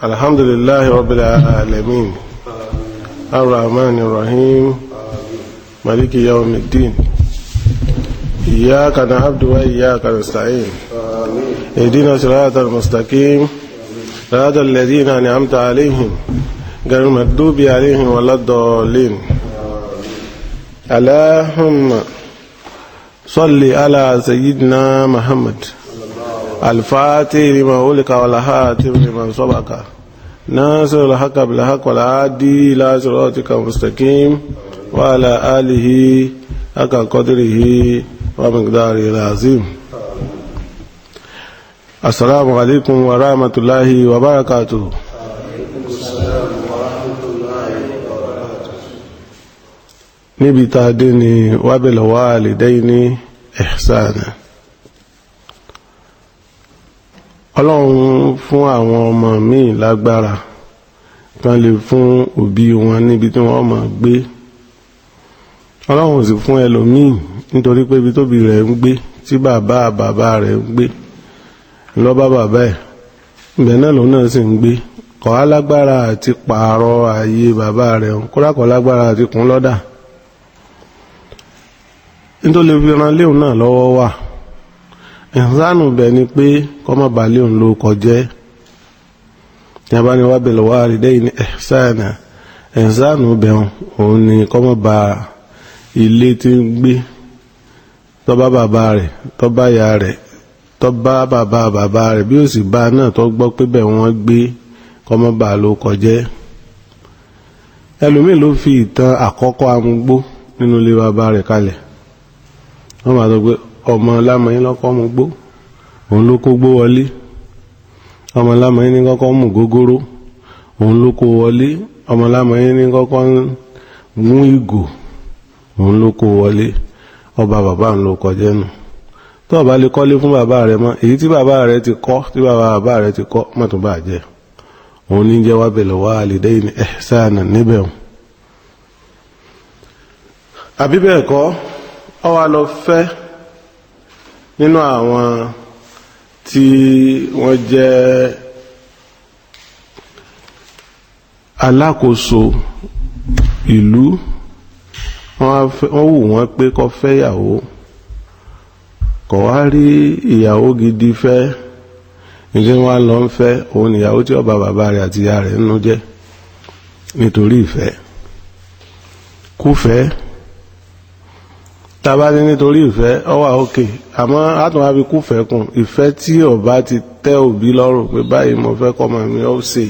الحمد لله رب العالمين الرحمن الرحيم مالك يوم الدين إياك نعبد وإياك نستعين اهدنا الصراط المستقيم صراط الذين أنعمت عليهم غير المغضوب عليهم ولا الضالين اللهم صل على سيدنا محمد الفاتح لما أغلق والخاتم لما سبق ناصر الحق بالحق والهادي إلى صراطك المستقيم وعلى آله حق قدره ومقداره العظيم. السلام عليكم ورحمة الله وبركاته. níbi tá a dé ni wabil walidayni ihsana. Ọlọ́run fún àwọn ọmọ míì lágbára kan lè fún òbí wọn níbi tí wọ́n máa gbé. Ọlọ́run sì fún ẹlòmíì nítorí pé ibi tóbi rẹ̀ ń gbé tí bàbá rẹ̀ ń gbé lọ bá bàbá ẹ̀ ibẹ̀ náà lòun náà sì ń gbé. Kò á lágbára àti pààrọ̀ ààyè bàbá rẹ̀ kódà kò lágbára àti kún lọ́dà. Nítorí fi ran léun náà lọ́wọ́ wà. Ìsánù bẹ̀ ni pé kọ́ má bà léun ló kọjẹ́. Tí a bá ní wabil walidayni ihsana, ìsánù bẹ̀ òun ni kọ́ má bà ilé tí ń gbé tó bá bàbá rẹ̀ tó bá ìyá rẹ̀ tó bá bàbá rẹ̀ bí ó sì bá náà tó gbọ́ pé bẹ̀ wọ́n gbé kọ́ má bà ló kọjẹ́. Ẹlòmíì ló fi ìtàn àkọ́kọ́ amúgbó nínú ilé bàbá rẹ̀ kalẹ̀. Wọ́n máa sọ pé ọmọ lámọ̀yín lọ́kọ́ mú gbó òun ló kó gbó wọlé, ọmọ lámọ̀yín ní kọ́kọ́ mú gógóró òun ló kó wọlé, ọmọ lámọ̀yín ní kọ́kọ́ mú ìgò òun ló kó wọlé. Ọba bàbá ń lo kọjẹ́ nù. Tó bá lè kọ́lé fún bàbá rẹ̀ mọ́ èyí tí bàbá rẹ̀ ti kọ́ tí bàbá rẹ̀ ti kọ́ má tún bàjẹ́. Òun ní jẹ́ wabil walidayni ihsana níbẹ̀ òun. Àbí bẹ́ẹ̀ kọ́ ọ wá lọ fẹ́ nínú àwọn tí wọ́n jẹ́ alákòóso ìlú, wọ́n wù wọ́n pé kó fẹ́ ìyàwó, kò wá rí ìyàwó gidi fẹ́. Ǹjẹ́ wọ́n lọ ń fẹ́ òun ìyàwó tí ó bà bàbá rẹ̀ àti ìyá rẹ̀ nínú jẹ́ nítorí ìfẹ́. Kúfẹ́ tàbá ní nítorí ìfẹ́ ọ wà òkè, àmọ́ àtún wá fi kúfẹ́ kún ìfẹ́ tí ọba ti tẹ́ òbí lọ́rùn pé báyìí mo fẹ́ kọ́mọ mi ó ṣe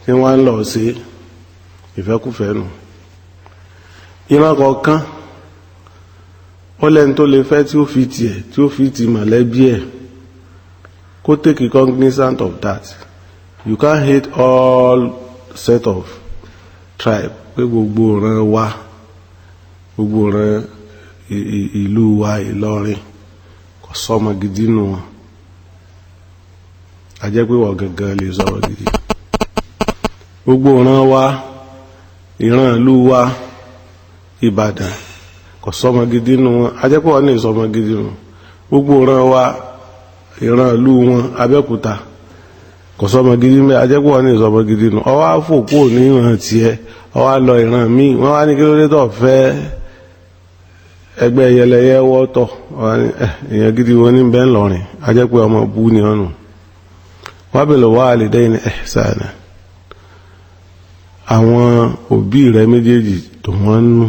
tí wọ́n ń lọ ṣe ìfẹ́kúfẹ́ nù. ìran kọ̀ọ̀kan ó lẹ́ni tó lè fẹ́ tí ó fi tiẹ̀ tí ó fi ti mọ̀lẹ́bí ẹ̀ kó take cognizance of that. You can't hate all set of tribe pé gbogbo ìran wa gbogbo ìran ìlú wa Ìlọrin kò sọmọ gidi nù wọn. A jẹ́ pé wọ́n gangan lè sọ̀rọ̀ gidi. Gbogbo ìran wa ìran ìlú wa Ìbàdàn kò sọmọ gidi nù wọn. A jẹ́ pé wọ́n ní sọmọ gidi nù. Gbogbo ìran wa ìran ìlú wọn Abẹ́òkúta kò sọmọ gidi mẹ́. A jẹ́ pé wọ́n ní sọmọ gidi nù. Ó wá fòkó ní ìran tiẹ̀ ó wá lọ ìran míì wọ́n wá ní kí ló dé tó fẹ́ ẹgbẹ́ yẹlẹyẹ wọ́tọ̀ èèyàn gidi wọn ní bẹ́ẹ̀ lọ́rin. A jẹ́ pé ọmọ bú ni ọ̀nà. wabil walidayni ihsana. Àwọn òbí rẹ méjèèjì tó wọ́n nú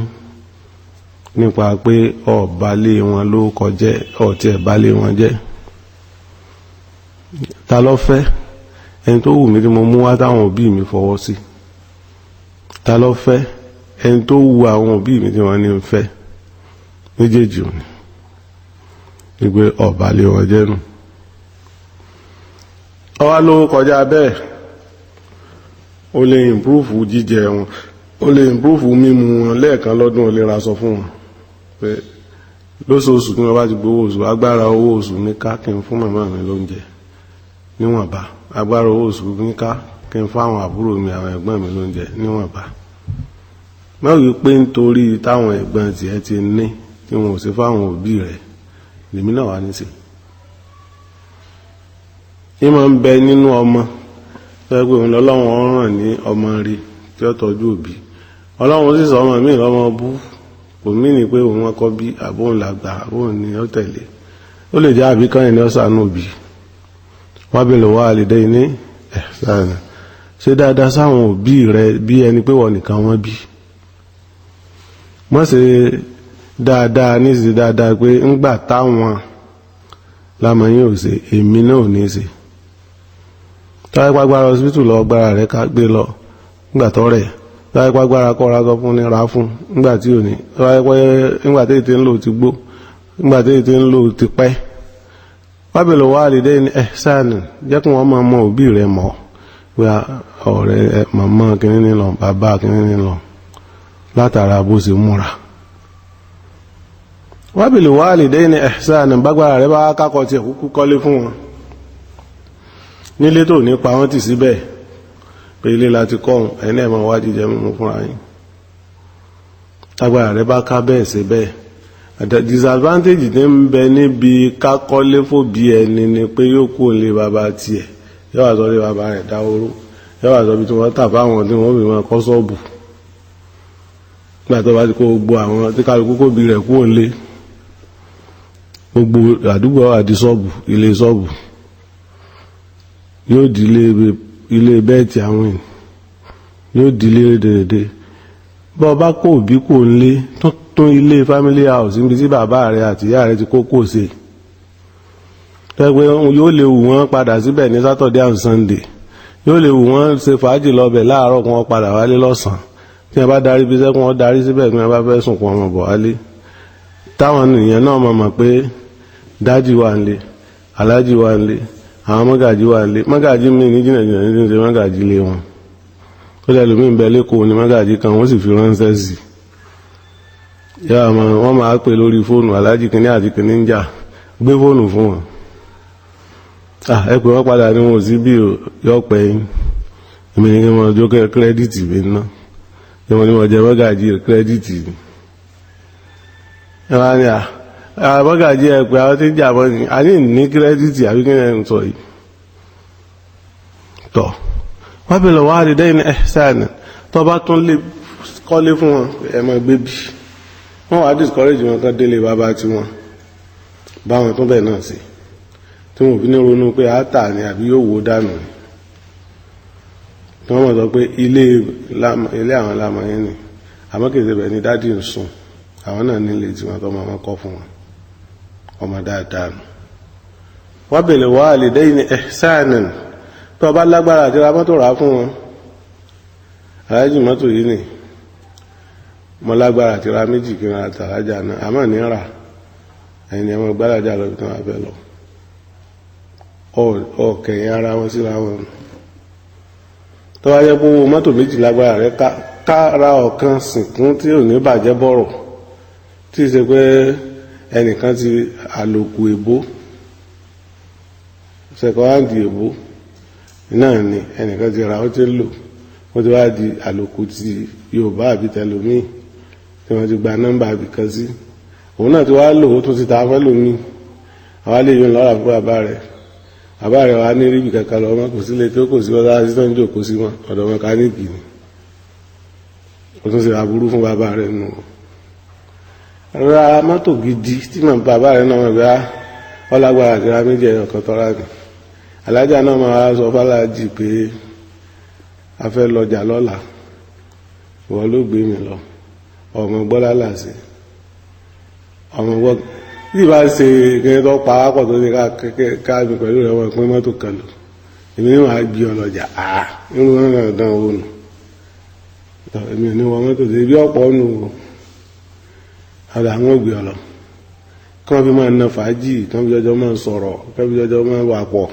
nípa pé ọ̀bálé wọn ló kọjẹ́ ọ̀tí ẹ̀bálé wọn jẹ́. Ta ló fẹ́ ẹni tó wù mí tí mo mú wá táwọn òbí mi fọwọ́ sí? Ta ló fẹ́ ẹni tó wù àwọn òbí mi tí wọ́n ní ń fẹ́? Méjèèjì òní wípé ọ̀bálé wọn jẹ́ nù. Ọwá ló kọjá bẹ́ẹ̀ o lè improve jíjẹ wọn, o lè improve mímu wọn lẹ́ẹ̀kan lọ́dún, o lè ra sọ fún wọn pé lóṣooṣù tí wọ́n bá ti gbowó oṣù agbára owó oṣù ní ká kí n fún màmá mi lóúnjẹ níwọ̀nba, agbára owó oṣù ní ká kí n fún àwọn àbúrò mi àwọn ẹ̀gbọ́n mi lóúnjẹ níwọ̀nba. Má wí pé nítorí táwọn ẹ̀gbọ́n tiẹ̀ ti ní tí wọn ò ṣe fáwọn òbí rẹ̀ lèmi náà wá ní sí. Ìmọ̀ ń bẹ nínú ọmọ fẹ́ pé òun lọ́lọ́run ràn ní ọmọ rí tí ó tọ́jú òbí ọlọ́run sì sọ ọmọ mi lọ́mọ bú kò mí ní pé òun kọ́ bí àbóhùn làgbà àbóhùn ni ó tẹ̀lé ó lè jẹ́ àbíkán yẹn ní ọ̀sánú òbí wabil walidayni ihsana ṣe dáadáa sáwọn òbí rẹ bí ẹni pé wọ́n nìkan wọ́n bí mọ́ ṣe dáadáa ní ṣe dáadáa pé ńgbà táwọn lámọ̀yìn ò ṣe èmi náà ò ní ṣe táwọn ìpàgbára hospital lọ gbára rẹ ká gbé lọ ńgbà tó rẹ̀ táwọn ìpàgbára kọ́ra sọ fún ní ra fún ńgbà tí ò ní ńgbà tí ètè ń lò ti gbó ńgbà tí ètè ń lò ti pẹ́ wabil walidayni ihsana jẹ́ kí wọ́n máa mọ òbí rẹ̀ mọ́ pé ọ̀rẹ́ màmá kìíní ní lọ bàbá kìíní ní lọ látara bó ṣe múra wabil walidayni ihsana bágbára rẹ̀ bá kákọ̀ tí ẹ̀kúkú kọ́lé fún wọn nílé tó nípa wọ́n ti síbẹ̀ pé ilé láti kọ́hùn ẹ̀ní ẹ̀mọ̀ wá jíjẹ mímú fúnra yín tágbára rẹ̀ bá ká bẹ́ẹ̀ sí bẹ́ẹ̀ disadvantage ní ń bẹ níbi kákọ́lé fòbí ẹni ni pé yóò kú òlé bàbá tiẹ̀ yóò wà sọ lé bàbá rẹ̀ dáwóró yóò wà sọ bí tí wọ́n tà fáwọn tí wọ́n fi wọn kọ́ sọ́ọ̀bù nígbà tó bá ti kó gbogbo àwọn tí kálukú kó bí rẹ̀ kú òlé gbogbo àdúgbò àdí sọ́ọ̀bù ilé sọ́ọ̀bù yóò di ilé bẹ́ẹ̀tì àwọn èèyàn yóò di ilé dèrèdè bọ́ bá kó òbí kò ń lé tó ilé family house níbi tí bàbá rẹ̀ àti ìyá rẹ̀ ti kó kò sí ẹgbẹ́ yóò lè wù wọ́n padà síbẹ̀ ní Saturday and Sunday yóò lè wù wọ́n ṣe fàájì lọ́bẹ̀ láàárọ̀ kí wọ́n padà wálé lọ́sàn tí wọ́n bá darí bí sẹ́kùn wọ́n darí síbẹ̀ tí wọ́n bá fẹ́ sùn kún ọmọ bọ̀ wálé táwọn ènìyàn náà mọ̀ pé dájì wà ń lé alájì wà ń lé àwọn mọ́gàjí wà ń lé mọ́gàjí mi ní jìnnà ní ṣe mọ́gàjí lé wọn ó lẹ́lu mí bẹ lẹ́kọ̀ọ́ ní mọ́gàjí kan wọ́n sì fi ránṣẹ́ sí wọ́n máa pè lórí fóònù alájì kìíní àti kìíní ń jà gbé fóònù fún wọn ẹ pè wọ́n padà ní wọn ò sí bí yọ pẹ́ yín èmi ní kí wọ́n jó kírẹ́dìtì mi ná kí wọ́n ní wọ́n jẹ mọ́gàjí kírẹ́dìtì ni ẹ wá ní mọ́gàjí ẹ pé àwọn tí ń jà mọ́ ni a ní kírẹ́dìtì àbí kí ẹ ń sọ yìí tọ́ wabil walidayni ihsana tó bá tún lè kọ́lé fún wọn ẹ máa gbé bí wọ́n wá discourage wọn kan délé bàbá tí wọn báwọn tún bẹ̀ náà sí tí wọn fi ní ronú pé àátà ni àbí yóò wó dànù ni tí wọ́n mọ̀ sọ pé ilé àwọn lámọ̀ yẹn ni àmọ́ kìí ṣe bẹ̀ ní dádì ń sùn àwọn náà nílé tí wọ́n tó máa kọ́ fún wọn ọmọ dáadáa nù wabil walidayni ihsanan tó bá lágbára àti ra mọ́tò rà fún wọn alájì mọ́tò yìí ni mo lágbára àti ra méjì kí n ra tàlájà náà àmọ́ ní rà ẹni ẹmọ gbáradà lọ bí tí wọ́n fẹ́ lọ ọ̀kẹ̀yìn ara wọn síra wọn tó wáyé pé owó mọ́tò méjì lágbára rẹ kára ọ̀kan sìnkún tí ò ní bàjẹ́ bọ̀rọ̀ tí ì ṣe pé ẹnìkan ti àlòkù èbó sẹ̀kọ́ráǹdì èbó náà ni ẹnìkan ti ra ó ti lò wọ́n ti wá di àlòkù ti Yorùbá àbí tẹlómíì tí wọ́n ti gba nọ́mbà àbí kan sí òun náà ti wá lò ó tún ti ta fẹ́ lómi àwa lè yún lọ́ra fún bàbá rẹ̀ wá ní ríbi kankan lọ́wọ́ kò sí lè tó kò sí wọ́n láti tó ń jòkó sí wọn ọ̀dọ̀ mẹkáníìkì ni ó tún ṣe aburú fún bàbá rẹ̀ nù ra mọ́tò gidi tí mọ̀ bàbá rẹ̀ náà bá ọlágbára àti ra méjì ẹ̀yàn kan tọ́ra ni alájà náà máa sọ fálájì pé a fẹ́ lọjà lọ́la wọ́n ló gbé mi lọ ọmọ gbọ́lá làṣẹ ọmọ gbọ́ tí ìbá ṣe kẹ́kẹ́ tó pa ápọ̀ tó ní káàbì pẹ̀lú rẹ̀ wọ́n pín mọ́tò kan lò èmi ní wàá gbé ọlọ́jà irú náà dán owó nù èmi ò ní wọ́n mọ́tò tó ibi ọ̀pọ̀ nù ọ̀dà àwọn ògbé ọlọ kí wọ́n fi máa ná fàájì kí wọ́n fi jọjọ́ máa sọ̀rọ̀ kí wọ́n fi jọjọ́ máa wà pọ̀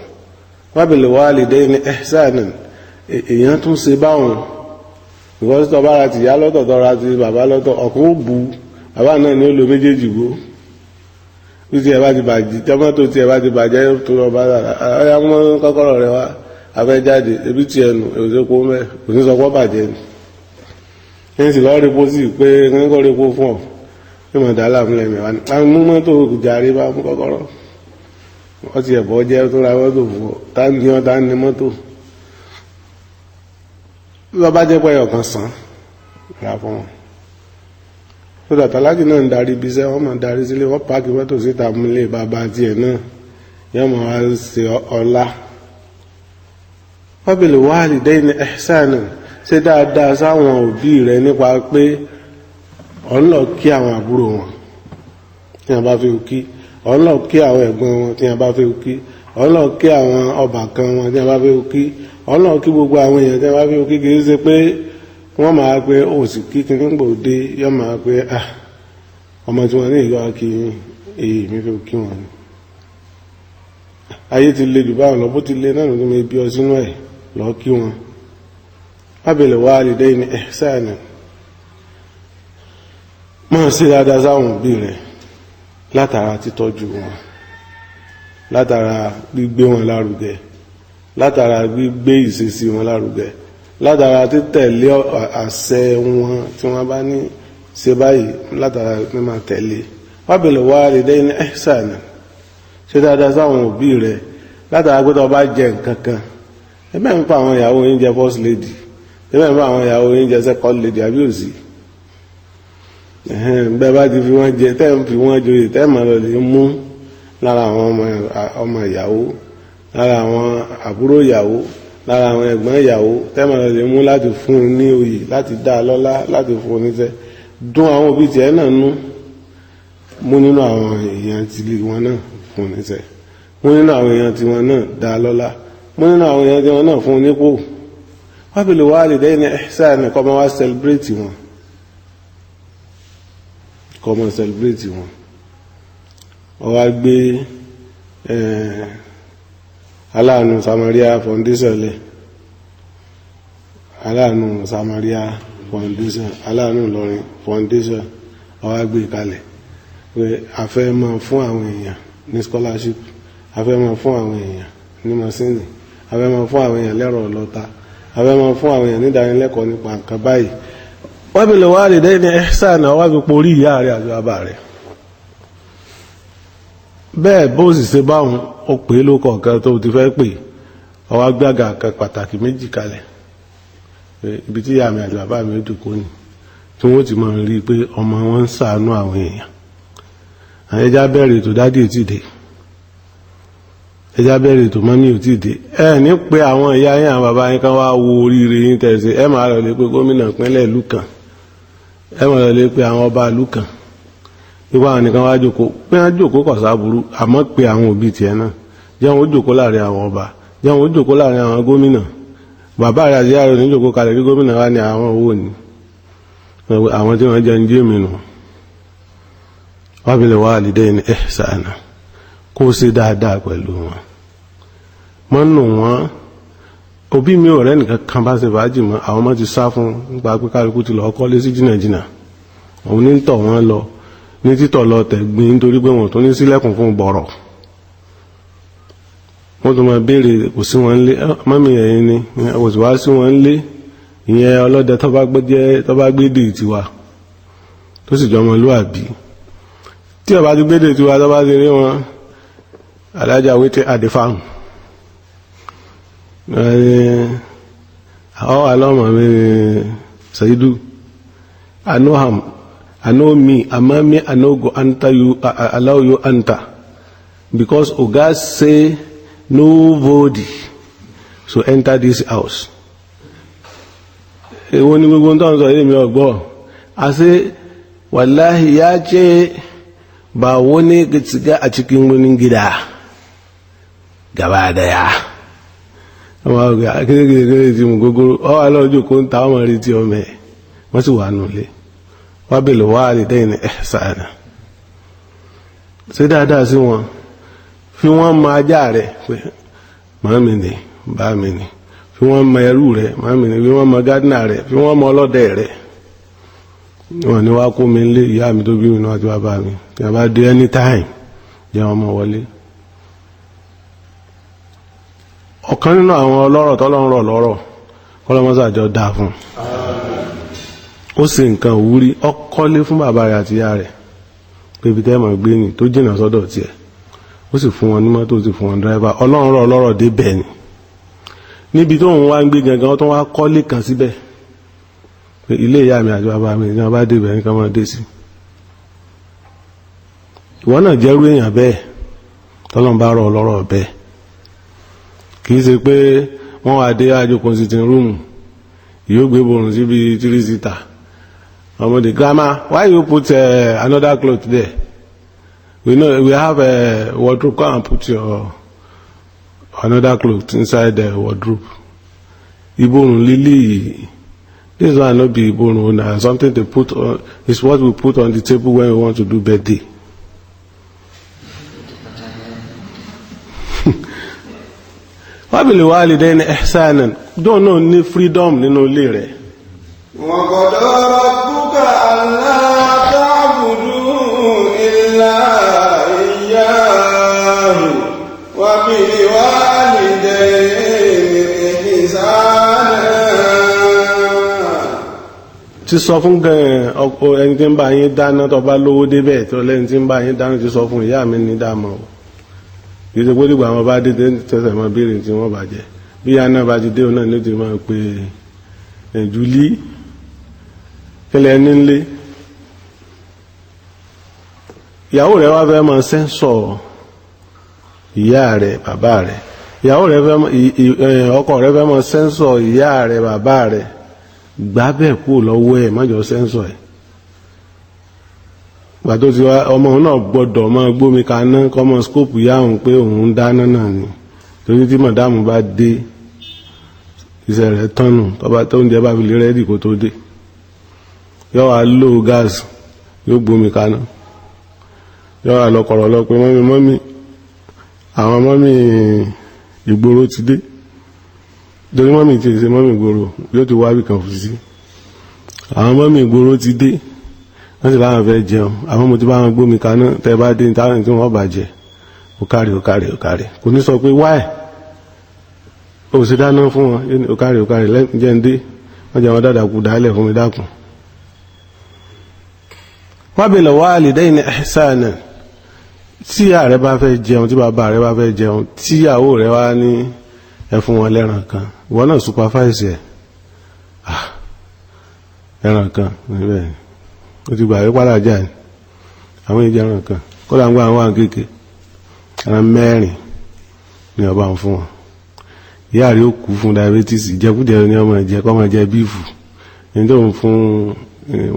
wabil walidayni ihsanan èèyàn tún ṣe báwọn ìwọ́n tó bá ra ti ìyá lọ́tọ̀ tó ra ti bàbá lọ́tọ̀ ọ̀kan ó bu bàbá náà ni ó lo méjèèjì gbó bí tí ẹ bá ti bàjẹ́ jọmọ́tò tí ẹ bá ti bàjẹ́ tó lọ bá dára ọ̀yá mọ́ kọ́kọ́rọ́ rẹ wá afẹ́ jáde ebi tí ẹnu òṣèpó mẹ́ kò ní sọ pọ́ bàjẹ́ ni ní sì lọ́ọ́ repo sí pé kọ́ repo fún ọ ní mọ̀ dá láàmú lẹ́mẹ̀ wá ní àwọn mú mọ́tò jàre bá mú kọ́kọ́rọ́ wọ́n ti ẹ̀bọ́ jẹ́ tó ra mọ́tò fún ọ tá ní mọ́tò bí wọ́n bá jẹ́ pé ọ̀kan sàn ra fún wọn tó dàtà láti náà ń darí ibi iṣẹ́ wọ́n máa darí sílé wọ́n páàkì mọ́tò síta múlé bàbá tiẹ̀ náà yóò máa wá ṣe ọlá. wabil walidayni ihsanan ṣe dáadáa sáwọn òbí rẹ nípa pé ọ̀n lọ kí àwọn àbúrò wọn tí wọ́n bá fẹ́ kí ọ̀n lọ kí àwọn ẹ̀gbọ́n wọn tí wọ́n bá fẹ́ kí ọ̀n lọ kí àwọn ọbàkan wọn tí wọ́n bá fẹ́ kí ọ̀n lọ kí gbogbo àwọn èèyàn tí wọ́n bá fẹ́ kí kì í ṣe pé wọ́n máa pé òsì kí kíní gbòde yọ́ máa pé ọmọ tí wọ́n ní ìlú akí èyí mi fẹ́ kí wọn ni ayé ti le jù báwọn lọ bó ti le náà ló mi bí ọ sínú ẹ̀ lọ kí wọn. wabil walidayni ihsanan máa ṣe dáadáa sáwọn òbí rẹ̀ látara títọ́jú wọn látara gbígbé wọn lárugẹ látara gbígbé ìṣesí wọn lárugẹ látara títẹ̀lé àṣẹ wọn tí wọ́n bá ní ṣe báyìí látara mímọ̀ tẹ̀lé. wabil walidayni ihsanan ṣe dáadáa sáwọn òbí rẹ̀ látara pé tó bá jẹ nǹkan kan ẹgbẹ́ ń pa àwọn ìyàwó yín jẹ first lady ẹgbẹ́ ń pa àwọn ìyàwó yín jẹ second lady àbí òsì bẹ́ẹ̀ bá ti fi wọ́n jẹ tẹ́ ń fi wọ́n joyè tẹ́ mọ̀ lọ lè mú lára àwọn ọmọ ìyàwó lára àwọn àbúrò ìyàwó lára àwọn ẹ̀gbọ́n ìyàwó tẹ́ mọ̀ lọ lè mú láti fún un ní oyè láti dá a lọ́lá láti fún un níṣẹ́ dún àwọn òbí tiẹ̀ náà nú mú nínú àwọn èèyàn tìlí wọn náà fún un níṣẹ́ mú nínú àwọn èèyàn tiwọn náà dá a lọ́lá mú nínú àwọn èèyàn tiwọn náà fún un nípò. wabil walidayni ihsanan kọ́ máa wá celebrate wọn kọ́ máa celebrate wọn ọ wá gbé aláàánú Samaria Foundation lẹ̀ aláàánú Samaria Foundation aláàánú Ìlọrin Foundation ọ wá gbé kalẹ̀ pé a fẹ́ máa fún àwọn èèyàn ní scholarship a fẹ́ máa fún àwọn èèyàn ní masini a fẹ́ máa fún àwọn èèyàn lẹ́rọ ọlọ́ta a fẹ́ máa fún àwọn èèyàn ní ìdánilẹ́kọ̀ọ́ nípa nǹkan báyìí. wabil walidayni ihsanan wá fi porí ìyá rẹ̀ àti bàbá rẹ̀ bẹ́ẹ̀ bó sì ṣe báwọn ó pè é ló kọ̀ọ̀kan tó ti fẹ́ pè ó wá gbága kan pàtàkì méjì kalẹ̀ ibi tí ìyá mi àti bàbá mi dùkú ni tí wọ́n ti máa rí i pé ọmọ wọn ń ṣàánú àwọn èèyàn. ẹjá bẹ̀rẹ̀ ètò dádì ò tí dé ẹjá bẹ̀rẹ̀ ètò mọ́mí ò tí dé ẹ ní pé àwọn ìyá yín àwọn bàbá yín kan wá wo oríire yín tẹ̀sí ẹ máa lọ lè pé gómìnà ìpínlẹ̀ ìlú kan ẹ máa lọ lè pé àwọn ọba ìlú kan nípa àwọn nìkan wá jókòó pé wọ́n jókòó kọ̀ sáburú àmọ́ pé àwọn òbí tiẹ̀ náà jẹ́ wọn ó jókòó láàrin àwọn ọba jẹ́ wọn ó jókòó láàrin àwọn gómìnà bàbá rẹ̀ àti ìyá rẹ̀ ní jókòó kalẹ̀ kí gómìnà wá ní àwọn owó ni àwọn tí wọ́n jẹ́ ń jẹ́ mi nù. wabil walidayni ihsanan kó ṣe dáadáa pẹ̀lú wọn mọ́nù wọn òbí mi ò rẹ́ nìkan kan bá ṣe fàájì mọ́ àwọn ọmọ ti sá fún nípa pé kálukú ti lọ kọ́lé sí jìnnàjìnnà òun ní tọ̀ wọ́n lọ ní títọ̀ lọ tẹ̀gbìn nítorí pé wọn tó ní sílẹ̀kùn fún bọ̀rọ̀ wọ́n tó máa béèrè kò sí wọn lé mọ́mí ẹ̀yìn ni kò sì wá sí wọn lé ìyẹn ọlọ́dẹ tó bá gbé dè tiwa tó sì jọ ọmọlúwàbí tí ọba ti gbé dè tiwa tó bá ti rí wọn alájà wétí àdéfáhùn àwọn alọ́mọ mi Saidu I know me amami I know go enter you allow you enter because Oga say nobody so enter this house. Èwo ni gbogbo nǹkan sọ èmi ọgbọ àṣẹ wallahi ya ce ba wani shiga a cikin wani gida gaba daya ọmọ ọgbà kékeré tí mo gógóró ọ wà lọ́jọ́ kó ń ta ọmọ rí tí ọmọ ẹ̀ wọ́n sì wà nulẹ̀ wabil walidayni ihsanan ṣe dáadáa sí wọn fi wọ́n mọ ajá rẹ̀ pé màmí ni bá mi ni fi wọ́n mọ ẹrú rẹ̀ màmí ni fi wọ́n mọ gádínà rẹ̀ fi wọ́n mọ ọlọ́dẹ rẹ̀ wọ́n ní wá kó mi lé ìyá mi tó bí mi náà àti bàbá mi tí a bá dé anytime jẹ́ wọn mọ wọlé. ọ̀kan nínú àwọn ọlọ́rọ̀ tọ́lọ́run rọ̀ lọ́rọ̀ kọ́lọ́mọ́sàjọ́ dáa fún ó sì nǹkan òwúrí ọkọ́lé fún bàbá rẹ̀ àti ìyá rẹ̀ pé ibi tẹ́ mọ̀ gbé ni tó jìnnà sọ́dọ̀ tiẹ̀ ó sì fún wọn ní mọ́tò ó sì fún wọn dírẹ́fà ọlọ́run rọ̀ lọ́rọ̀ dé bẹ́ẹ̀ ni níbi tó ń wá ń gbé gangan tó wá kọ́lé kan síbẹ̀ ilé ìyá mi àti bàbá mi ní wọ́n bá débẹ̀ ní kan máa dé sí. ìwọ náà jẹ́rú èèyàn bẹ́ẹ̀ tọ́lọ́n bá rọ̀ lọ́rọ̀ bẹ́ẹ̀ kì í ṣe pé wọ́n wá dé àjòkó sitting room yóò gbé borùn síbi 3 seater ọmọdé grandma why you put another cloth there we know we have a wardrobe, come and put your another cloth inside the wardrobe. Iborun lily, this one not be iborun na something to put on, is what we put on the table when we want to do birthday. Wabili walidain ihsanan, don't know ní freedom nínú ilé rẹ̀. Wa qada rabbuka alla ta'budu illa iyyahu wa bil walidayni ihsanan. Ti sọ fún ọkọ ẹni tí ń bá yín dáná tó bá lówó débẹ̀ tó lẹ́ni tí ń bá yín dáná ti sọ fún ìyá mi ní dámọ̀ o. Ìṣe pé nígbà wọn bá dé tẹ́sẹ̀ mọ́ béèrè tí wọ́n bàjẹ́ bí ìyá náà bá ti dé òun náà ní ti máa pe Júlí kílẹ̀ nílé ìyàwó rẹ̀ wá fẹ́ mọ sẹ́ńsọ̀ ìyá rẹ̀ bàbá rẹ̀ ìyàwó rẹ̀ fẹ́ ọkọ rẹ̀ fẹ́ mọ sẹ́ńsọ̀ ìyá rẹ̀ bàbá rẹ̀ gbá bẹ́ẹ̀ kú lọ́wọ́ ẹ̀ mọ́jọ sẹ́ńsọ̀ ẹ̀ gbà tó ti wá ọmọ òun náà gbọ́dọ̀ máa gbómi kaná kọ́mọ skóòpù yá òun pé òun dáná náà ni torí tí mọ̀dáàmù bá dé iṣẹ́ rẹ̀ tọ́nù tọ́ba tó ń jẹ́ bá fi lè rẹ́dì kó tó dé yóò wá lò gáàsì yóò gbómi kaná yóò wá lọ́kọ̀rọ̀ lọ pé mọ́mí àwọn mọ́mí ìgboro ti dé torí mọ́mí ti ṣe mọ́mí ìgboro yóò ti wábì kan fún sí àwọn mọ́mí ìgboro ti dé wọ́n sì láwọn fẹ́ jẹun àwọn mo ti bá wọn gbómi kaná tẹ́ bá dé táwọn tí wọ́n bàjẹ́ òkàrè kò ní sọ pé wáì ó sì dáná fún wọn òkàrè jẹ́ ń dé wọ́n jẹ́ wọn dàdàkú dálẹ̀ fún mi dákun. wabil walidayni ihsanan tí ìyá rẹ bá fẹ́ jẹun tí bàbá rẹ bá fẹ́ jẹun tí ìyàwó rẹ wá ní ẹ fún wọn lẹ́ran kan ìwọ náà supervise ẹ̀ ẹran kan níbẹ̀ ó ti gbà wí padà jà ní àwọn ìjẹran kan kó là ń gbà àwọn kéèké ẹran 4 ni ọba ń fún wọn ìyá rí ó kú fún diabetes ìjẹkújẹ ní ọmọ ìjẹ kọ́ máa jẹ bífù ní tó ń fún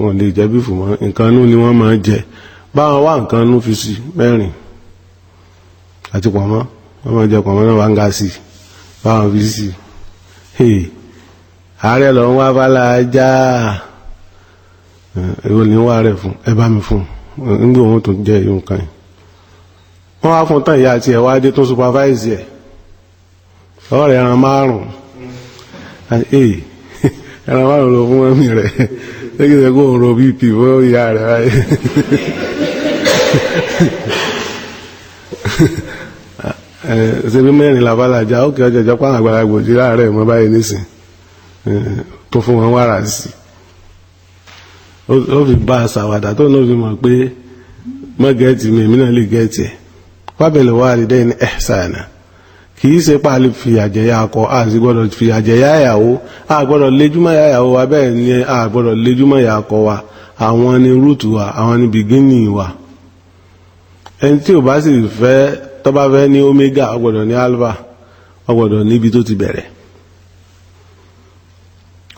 wọn lè jẹ bífù mọ́ nǹkan nú ni wọ́n máa jẹ báwọn wá nǹkan nú fi sí 4 àti pọ̀nmọ́ wọ́n máa jẹ pọ̀nmọ́ náà wá ń ga sí báwọn fi sí ààrẹ lọ ń wá fálà ajá èwo ni wá rẹ̀ fún ẹ bá mi fún nígbà òun tó jẹ́ ìhun kan yìí wọ́n wá fún tán ìyá àti ẹ̀wá dé tó supervise ẹ̀ ọ̀rẹ́ ẹran 5 ẹran 5 lọ fún ẹ̀mí rẹ̀ lẹ́gbẹ̀ẹ́ kó ń ro bp fún ìyá rẹ̀ ráyé ṣe bí 4 làbálàjá ó kí ọjọ́ ìjọpá àgbàlagbò jí láàárẹ̀ mọ́ báyìí nísìn tó fún wọn wàrà sí ó fi bá a ṣàwàdà tó náà fi mọ̀ pé mọ́ gẹ́ẹ̀tì mi náà lè gẹ́ẹ̀tì ẹ̀ wabil walidayni ihsanan kì í ṣe páàlì fi àjẹyà akọ àti gbọ́dọ̀ fi àjẹyà ìyàwó àgbọ́dọ̀ léjúmọ́ ìyàwó wa bẹ́ẹ̀ ni àgbọ́dọ̀ léjúmọ́ ìyà akọ wa àwọn ni rúùtù wa àwọn ni bìgínì wa ẹni tí ò bá sì fẹ́ tó bá fẹ́ ní omega ọgbọ́dọ̀ ní alpha ọgbọ́dọ̀ níbi tó ti bẹ̀rẹ̀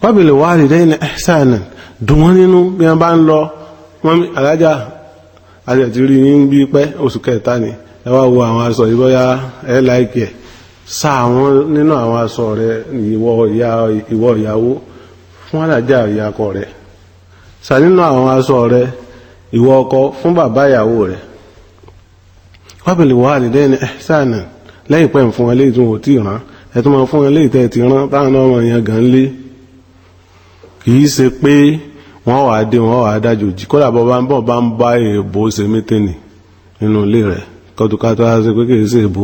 wabil walidayni ihsanan dùn wọ́n nínú bí wọ́n bá ń lọ wọ́n alájà àti ẹ̀tìrí ní bí pẹ́ oṣù kẹta ni ẹ wá wo àwọn aṣọ ìbọ́yá ẹ láìkẹ̀ sá àwọn nínú àwọn aṣọ rẹ ìwọ ìyàwó fún alájà ìyàkọ rẹ sá nínú àwọn aṣọ rẹ ìwọ ọkọ fún bàbá ìyàwó rẹ wabil walidayni ihsanan lẹ́yìn pẹ́ fún wọn léyìí tí wọn ò tí ì rán ẹ tó máa fún wọn léyìí tẹ́ ti rán táwọn náà wọn yẹn gan lé kìí ṣe pé wọ́n wà dé wọ́n wà dájòjì kódà bọ́ bá ń bá èèbó ṣe mítìnì nínú ilé rẹ̀ kọ́tùkátọ́ á ṣe pé kìí ṣe èèbó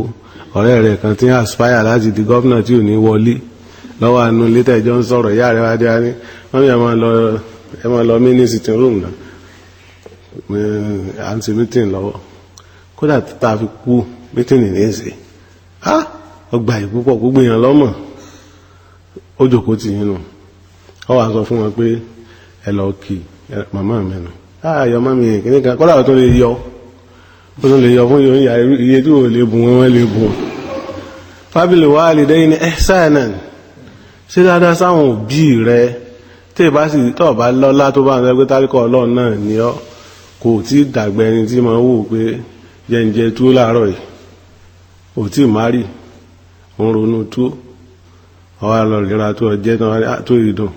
ọ̀rẹ́ rẹ̀ kan tí ń aspire láti di gọ́fìnà tí ò ní wọlé lọ́wọ́ àánú ilé tẹ̀jọ́ ń sọ̀rọ̀ ìyá rẹ̀ wájú á ní wọ́n mi ẹ máa lọ mí ní sitting room náà à ń ṣe mítìnì lọ́wọ́ kódà tá a fi kú mítìnì ní ìṣe ọgbà ìpúpọ̀ gbogbo èèyàn lọ́mọ̀ ó jókòó tì yín nù ọ wà sọ fún wọn pé ẹ lọ kí màmá mi nù ayọ̀ mọ́ mi kìíní kan kọ́lá tó lè yọ ó tún lè yọ fún yóò iye tí ò lè bùn wọn lè bùn fábílì wà lè dẹ́yìn ní ihsanan ṣe dáadáa sáwọn òbí rẹ tí ìbá sì tọ́ bá lọ́lá tó bá ń sẹ́gbẹ́ tálíkọ̀ ọlọ́run náà ni ọ kò tí dàgbẹ́ ẹni tí máa wò pé jẹ́ǹjẹ́ tó láàárọ̀ yìí ò tí márì ń ronú tó ọwọ́ lọ lera tó ọjẹ́ tó ìdùn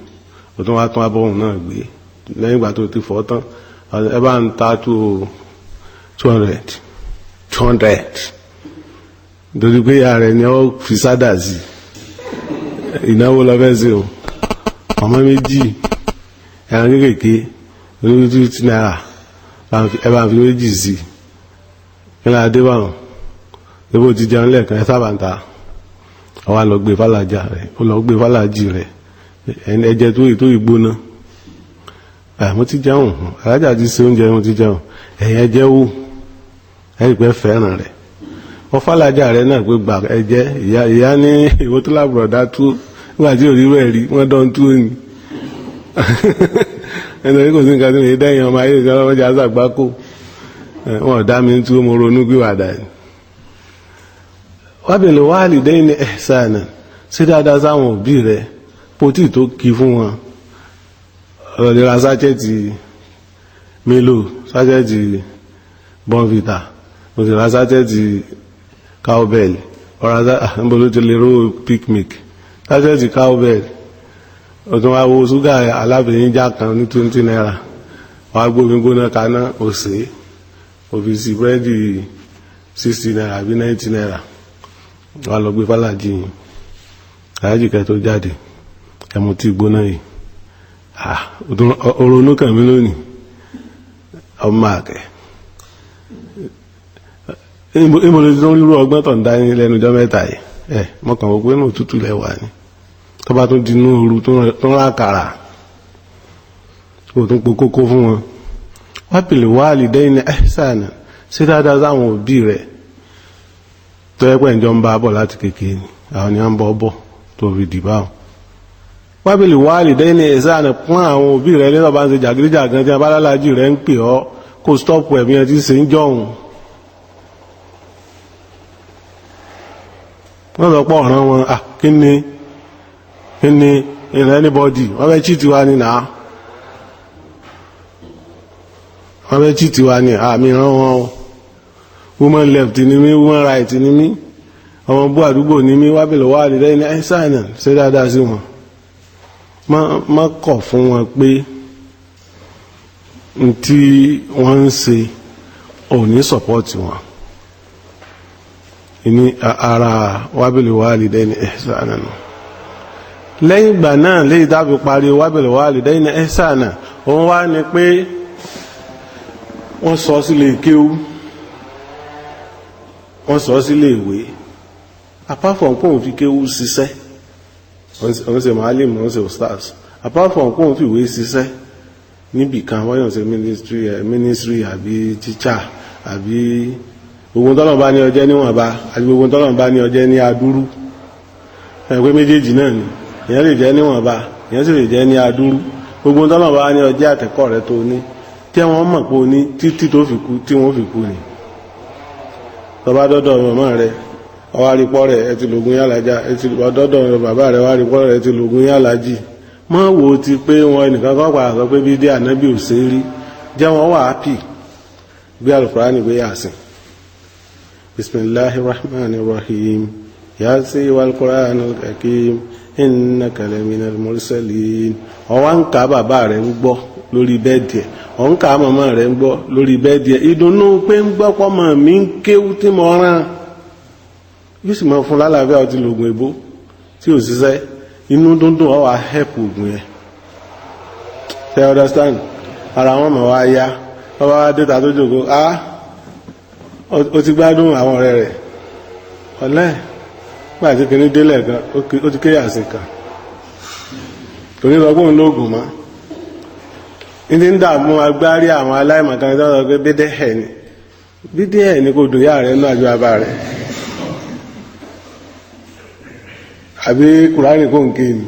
ò tún wá tún abọ́hùn náà gbé lẹ́yìn ìgbà tó ti fọ́ tán ẹ bá ń ta tó 200 nítorí pé ìyá rẹ̀ ni ó fi sádà sí ìnáwó lọ́fẹ́ sí o ọmọ méjì ẹran kéèkéé oníwítú tí náírà ẹ bá ń fi méjì sí kí lára dé báwọn lébò ti jẹun lẹ́ẹ̀kan ẹ sábà ń ta ọwá lọ gbé fàlàjà rẹ̀ ó lọ gbé fàlàjì rẹ̀ ẹjẹ tó ìgbóná mo ti jẹun alájà ti ṣe oúnjẹ mo ti jẹun ẹ̀yìn ẹjẹ wò ẹ̀yìn pẹ́ fẹ́ràn rẹ̀ wọ́n fàlàjà rẹ̀ náà pé gbà ẹjẹ ìyá ní ìwọ tó lábùrọ̀dá tú nígbà tí òrí rẹ̀ rí wọ́n dán tú ni ẹni kò sí nǹkan tí mo dẹ́yìn ọmọ ayé ìjọba ọmọdé àṣàgbákò wọn ò dá mi tú mo ronú gbìwàdà ni wábìlì wáàlì dẹ́yìn ní ihsanan sí dáadáa sáwọn òbí rẹ̀ pòtí tó kí fún wọn ọ̀rọ̀lẹ́ra sáchẹ́tì Milo sáchẹ́tì Bonvita mo sì ra sáchẹ́tì Cowbell ọ̀rọ̀ ti lè ró picnic sáchẹ́tì Cowbell ọ̀tún wa wo ṣúgà alábìnrin já kan ní 20 naira wọ́n á gbómi gbóná kaná òsè òfìsì búrẹ́dì 60 naira àbí 90 naira wọ́n lọ gbé fàlàjì yìí àyájìkẹ́ tó jáde ẹmu tí gbóná yìí oronú kàn mí lónìí ọmọ àkẹ́ ìmọ̀lẹ́ tí wọ́n rú ọgbọ́n tó ń dá ní lẹ́nujọ́ mẹ́ta yìí mọ́kàn wọ́n pé ní òtútù lẹ́wà ní tó bá tún dinú ooru tó ń rákàrà kò tún po kókó fún wọn wábìlì wáàlì dẹ́yìn ní ihsanan sí dáadáa sáwọn òbí rẹ̀ tó yẹ pé ìjọ ń bá bọ̀ láti kékeré ni àwọn ni wọ́n ń bọ́ bọ̀ tó fi dìbà wọn wábìlì wáàlì dẹ́yìn ní ihsanan fún àwọn òbí rẹ̀ lẹ́nà bá ń ṣe jàgídíjàgan tí abálálájì rẹ̀ ń pè ọ́ kó stọ́ọ̀pù ẹ̀mí ẹ ti ṣe ń jọ̀hún wọ́n sọ pọ̀ ọ̀ràn wọn kí ni in anybody wọ́n fẹ́ cheat wa ni náà wọ́n fẹ́ cheat wa ni àmì ìran wọn o woman left ni mí woman right ni mí ọmọ bú àdúgbò ni mí wábìlẹ̀ wà lè lẹ́yìn ihsanan ṣe dáadáa sí wọn má kọ̀ fún wọn pé tí wọ́n ń ṣe ò ní support wọn ní ara wábìlì wálidayni ihsanan lẹ́yìn ìgbà náà lẹ́yìn dábì parí wábìlì wálidayni ihsanan òun wá ní pé wọ́n sọ sílé kéwú wọ́n sọ sílé ìwé apart from kóhùn fi kéwú ṣiṣẹ́ wọ́n ṣe màálìm wọ́n ṣe ustaz apart from kóhùn fi ìwé ṣiṣẹ́ níbìkan wọ́n yàn ṣe ministry àbí teacher àbí gbogbo tọ́lọ̀ bá ní ọjẹ́ níwọ̀nba àti gbogbo tọ́lọ̀ bá ní ọjẹ́ ní adúrú ẹgbẹ́ méjèèjì náà ni èyàn lè jẹ́ níwọ̀nba èyàn sì lè jẹ́ ní adúrú gbogbo tọ́lọ̀ bá ní ọjẹ́ àtẹ̀kọ́ rẹ tó ní tí wọ́n mọ̀ pé o ní títí tó fi kú tí wọ́n fi kú ni tọba dọ́dọ̀ màmá rẹ ọwá rípọ́ rẹ̀ ẹ ti lògùn yálàjá ẹ ti dọ́dọ̀ bàbá rẹ wá rípọ́ rẹ̀ ẹ ti lògùn yálàjì mọ́ wo ti pé wọn ẹnìkan kan padà sọ pé bídí ànábì ò ṣe rí jẹ́ wọn wà ápì bí Al-Qur'ani gbé yàsìn bismillahir rahmanir rahim yàsìn wal Qur'anil hakim innaka laminal mursalin ọwá ń ka bàbá rẹ̀ ń gbọ́ lórí bẹ́ẹ̀dì ẹ̀ ọ̀n ká màmá rẹ̀ ń gbọ́ lórí bẹ́ẹ̀dì ẹ̀ ìdùnnú pé ń gbọ́ pọ́mọ mi ń kéwú tí mo rán yóò sì máa fún lálàáfíà ọtí lògùn èbó tí ò ṣiṣẹ́ inú dúndùn ọwà hẹ́pù ògùn ẹ̀ ṣe understand ara wọn mọ̀ wá yá ọba wá dé ta tó jòkó ó ti gbádùn àwọn ọ̀rẹ́ rẹ̀ ọ̀lẹ́ gbà tí kìíní délẹ̀ kan ó ti kéyà sí kan torí lọ́gbọ́n lóògùn mọ́ ní ń dààmú agbárí àwọn aláìmọ̀kan tó sọ pé bídẹ́ ẹ̀ ní kò dùn yá rẹ̀ náà ju abá rẹ̀ àbí kùránì kò ń ké ni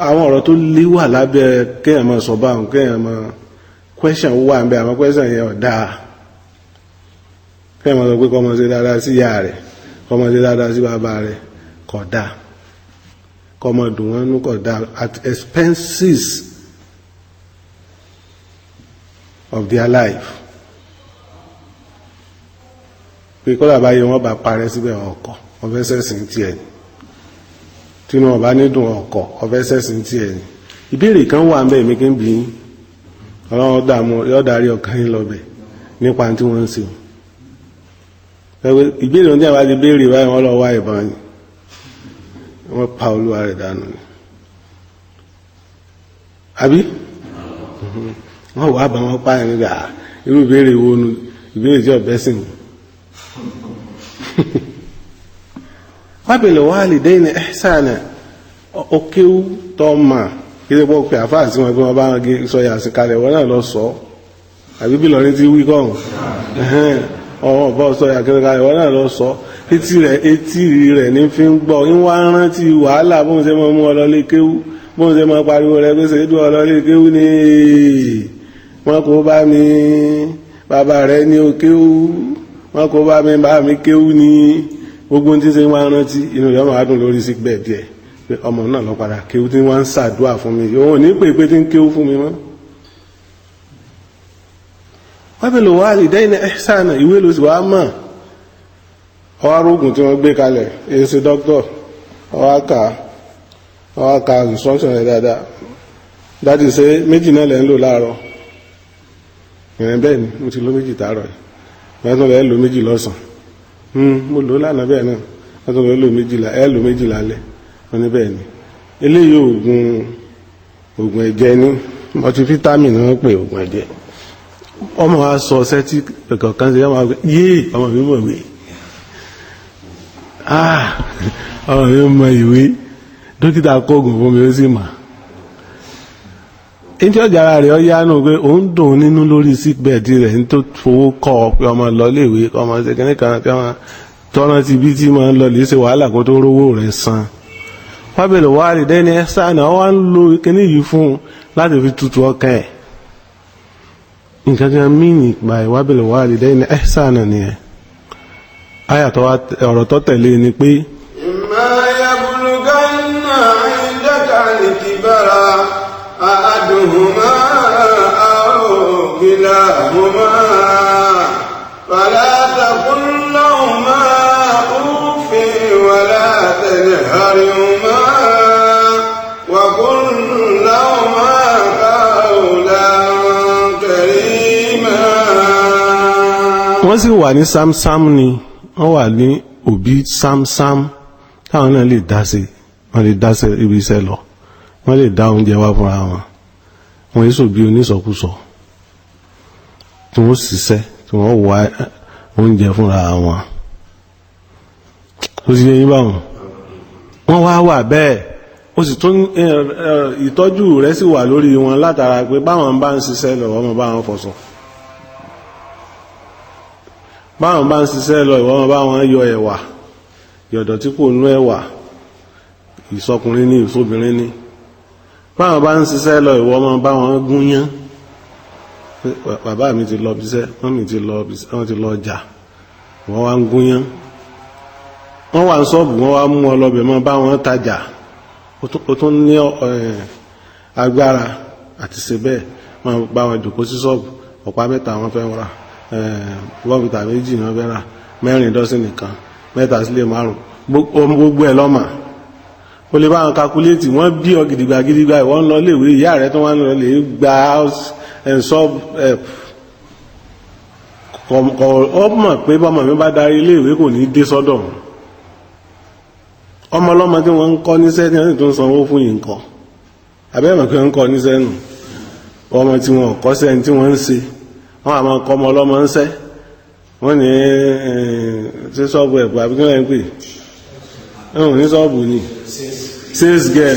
àwọn ọ̀rọ̀ tó lé wà lábẹ́ kéèyàn máa sọ báwọn kéèyàn máa question wà ń bẹ àwọn question yẹn ọ̀dà kéèyàn máa sọ pé kọ́ máa ṣe dáadáa sí ìyá rẹ̀ kọ́ máa ṣe dáadáa sí bàbá rẹ̀ kódà kọ́ máa dùn wọ́n nú kódà at expenses of their life pé kọ́dà báyìí wọ́n bá parẹ́ síbẹ̀ ọkọ̀ wọ́n fẹ́ sẹ́sìn tiẹ̀ ni tí wọ́n bá ní dùn ọkọ̀ wọ́n fẹ́ sẹ́sìn tiẹ̀ ni ìbéèrè kan wà ń bẹ̀ mí kí n bí ọlọ́run dààmú yóò darí ọkàn yín lọ́bẹ̀ nípa tí wọ́n ń ṣe ìbéèrè oúnjẹ àbájú béèrè báyìí wọ́n lọ wá ìbọn ni wọ́n pa olúwa rẹ̀ dànù ni àbí wọ́n wà bá wọn pààyàn nígbà irú ìbéèrè wo nu ìbéèrè tí ọ̀bẹ sìn wábìlì wálidayni ihsana òkèwú tọ́mà kí ló pọ̀ pé àfáà tí wọ́n gbé wọn bá wọn gé sọ yàsí kalẹ̀ wọn náà lọ sọ àbí bí lọ́rin ti wí kọ́hùn ọ̀hún ọ̀bọ̀ sọ yàsí kalẹ̀ wọn náà lọ sọ etí rẹ̀ ní fi ń gbọ́ ń wá rántí wàhálà bóun ṣe máa mú ọ lọlé kéwú bóun ṣe máa pariwo rẹ̀ pé ṣe é dùn ọ lọlé kéwú ni wọn kò bá mi bàbá rẹ̀ ní o kéwú wọn kò bá mi kéwú ni gbogbo tí ṣe wá rántí inú rẹ̀ máa dùn lórí sick bed díẹ̀ pé ọmọ náà lọ padà kéwú tí wọ́n ń ṣàdúà fún mi òun ní pé tí ń kéwú fún mi mọ́. wabil walidayni ihsana ìwé ló sì wá mọ̀ ọwọ́ arógùn tí wọ́n gbé kalẹ̀ èsì dókítọ̀ ọwọ́ ká instruction rẹ̀ dáadáa dájú ṣe méjì náà lẹ́ ń lò láàárọ̀ ìrìn bẹ́ẹ̀ ni mo ti lò méjì tààrọ̀ ẹ̀ lẹ́ lò méjì lọ́sàn-án mo lò lánàá bẹ́ẹ̀ náà látọ̀ lò méjì lálẹ́ wọ́n ní bẹ́ẹ̀ ni eléyìí oògùn ẹ̀jẹ̀ ní multivitamin ni wọ́n pè oògùn ẹ̀jẹ̀ ọmọ wa sọ sẹ́tí ẹ̀kọ̀ kan sí ọmọ yéè ọmọ mi mọ̀ ìwé ọmọ mi mọ̀ ìwé dókítà kóògùn fún mi ó sì mà ní ọjà ara rẹ̀ ọ yá nù pé òun dùn nínú lórí sick bed rẹ̀ ní tó fowó kọ́ ọ pé ọmọ lọ léèwé ọmọ ṣe kíní kan tí wọ́n tọ́nà ti bí tí máa ń lọ lè ṣe wàhálà kó tó rówó rẹ̀ san wabil walidayni ihsana wọ́n ń lo kíní yìí fún láti fi tutù ọkàn ẹ̀ nǹkan kan mìíní by wabil walidayni ihsana nìyẹn ayàtọ̀ ọ̀rọ̀ tó tẹ̀lé ni pé. imma yablughanna 'indaka al-kibara ahaduhuma aw kilahuma fala taqul lahuma uffin wa la tanharhuma wa qul lahuma qawlan karima. wọ́n sì wà ní sámsám ni wọ́n wà ní òbí sámsám táwọn náà lè dá sí wọ́n lè dá sí ibi iṣẹ́ lọ wọ́n lè dá oúnjẹ wá fúnra wọn wọ́n yéṣù bí onísọkúsọ tí wọ́n ṣiṣẹ́ tí wọ́n wá oúnjẹ fúnra wọn ó sì yẹ yín báwọn wọ́n wá wà bẹ́ẹ̀ ó sì tún ìtọ́jú rẹ̀ sì wà lórí wọn látara pé báwọn bá ń ṣiṣẹ́ lọ wọ́n bá wọn fọṣọ báwọn bá ń ṣiṣẹ́ lọ ìwọ́n bá wọn yọ ẹ̀wà yọ̀dọ̀ tí kò nú ẹ̀wà ìsọkùnrin ní ìsóbìnrin ní báwọn bá ń ṣiṣẹ́ lọ ìwọ́n bá wọn gúnyán bàbá mi ti lọ bíṣẹ́ wọ́n mi ti lọ ọjà wọ́n wá ń gúnyán wọ́n wà ń ṣọ́ọ̀bù wọ́n wá mú ọlọ́bẹ̀ mọ́ bá wọn tajà ó tún ní agbára àti ṣe bẹ́ẹ̀ wọ́n bá wọn jòkó sí ṣọ́ọ̀bù ọ̀pá mẹ́ta wọn fẹ́ ra bọ́ọ̀bìtà méjì náà fẹ́ rà mẹ́rin dọ́sìn nìkan mẹ́ta sílé márùn gbogbo ẹ̀ lọ́mà o lè bá wọn kakuléètì wọ́n bí ọ gidigba ìwọ́n lọ léèwé ìyá rẹ̀ tó wọ́n lọ lè gba sub ọmọ pé bọ́mọ mi bá darí iléèwé kò ní dé sọ́dọ̀ ọmọ ọlọ́mọ tí wọ́n ń kọ́ níṣẹ́ tí wọ́n sì tún sanwó fún yìí nǹkan àbẹ́mọ̀ pé wọ́n ń kọ́ níṣẹ́ nù ọmọ tí wọ́n kọ́ṣẹ́ tí wọ́n ń ṣe wọ́n àmọ́ kọ́ ọmọ ọlọ́mọ ń ṣẹ́ wọ́n ní ṣe sọ́ọ̀bù ẹ̀pọ̀ àbí kí wọ́n ń pè ẹ̀hùn ní sọ́ọ̀bù ni sales girl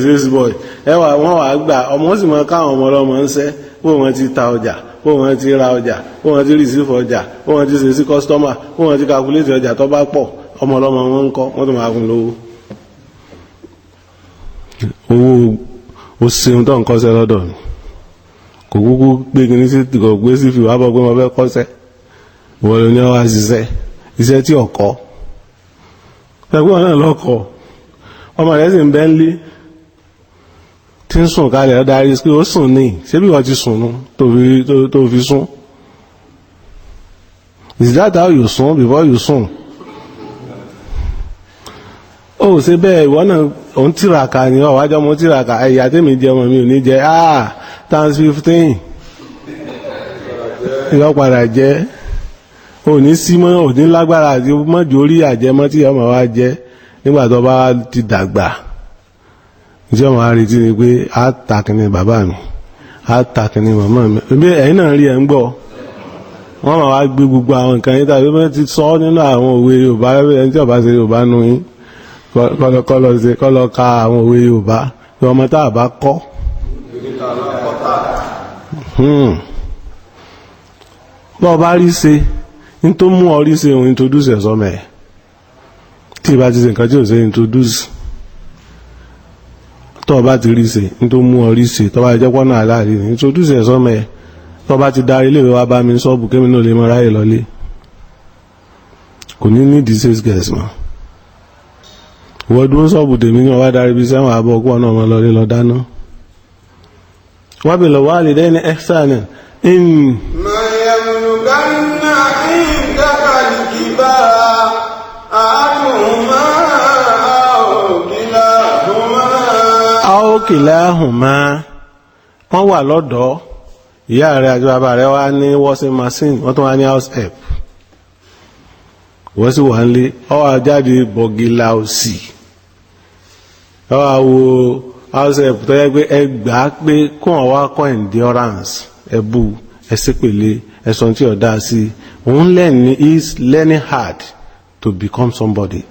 sales boy ẹwà wọ́n wà gbà ọmọ sì mọ́ káwọn ọmọ ọlọ́mọ ń ṣẹ́ bó wọ́n ti ta ọjà bó wọ́n ti ra ọjà bó wọ́n ti receive ọjà bó wọ́n ti ṣe sí customer bó wọ́n ti calculate ọjà tó bá pọ̀ ọmọ ọlọ́mọ wọn ń kọ́ wọ́n tó máa fún lówó owó ó ṣeun tó ń kọ́ṣẹ́ lọ́dọ̀ mi kò kúkú gbé kí ní sí kò gbé sí fi wá bọ́ pé mo fẹ́ kọ́ṣẹ́ wọ́n ló ní wá ṣiṣẹ́ iṣẹ́ tí ọ̀kọ́ ẹgbẹ́ náà lọ́kọ̀ ọmọ rẹ̀ sì ń bẹ́ ń lé tí ń sùn kalẹ̀ ọ̀darí pé ó sùn ní ṣé bí wọ́n ti sùn nù tó fi sùn. Is that how you sùn before you sùn? Ó ṣe bẹ́ẹ̀ ìwọ náà òun tìràkà ni ọ̀wájọ́ mo tìràkà ẹ̀yà tèmi jẹ ọmọ mi ò ní jẹ times 15 ìwọ padà jẹ́ òní símọ́ òní lágbára àti mọ́jú orí àjẹmọ́ tí ọmọ wa jẹ́ nígbà tó bá ti dàgbà ìjọ ọmọ wa retí ni pé á takìní bàbá mi á takìní màmá mi bí ẹ̀yin náà rí ẹ̀ ń gbọ́ wọ́n máa wá gbé gbogbo àwọn nǹkan yín tàbí wọ́n ti sọ nínú àwọn òwe Yorùbá ẹni tí ọba ṣe Yorùbá nu yín kọ́lọ ka àwọn òwe Yorùbá pé ọmọ tá a bá kọ́ bọ́ ọba rí ṣe ní tó mú ọ rí ṣe òun introduce ẹ̀ sọ́mọ̀ ẹ̀ tí ìbá ti ṣe nǹkan tí ò ṣe introduce tó ọba ti rí ṣe ní tó mú ọ rí ṣe tó bá jẹ́ pọ́nà aláàrí introduce ẹ̀ sọ́mọ̀ ẹ̀ tó bá ti darí ilé ìwé wa bá mi sọ́ọ̀bù kémi náà lè mọ ráyè lọlé kò ní ní disease gas mọ́ ìwọ dúró sọ́ọ̀bù tèmi ní ọba darí ibi sẹ́wọ̀n àbọ̀ ọkọ̀ náà mọ́ lọlé lọ dáná wábì lọ wálé dẹ́ni ẹ́sánà in. ما يبلغن عندك الكبار أحدهما أو كلاهما. wọ́n wà lọ́dọ̀ ìyá rẹ̀ àti bàbá rẹ̀ wá ní washing machine wọ́n tún wá ní house help wọ́n sì wà ń lé ọwọ́ jáde bọ̀gìlà òsì ọwọ́ wo house help tó yẹ pé ẹgbàá pé kún ọwọ́ kọ́ endurance ẹbú ẹsẹ̀pẹ̀lẹ̀ ẹ̀sùn tí ọ̀dá sí òun lẹ́ni is learning hard to become somebody.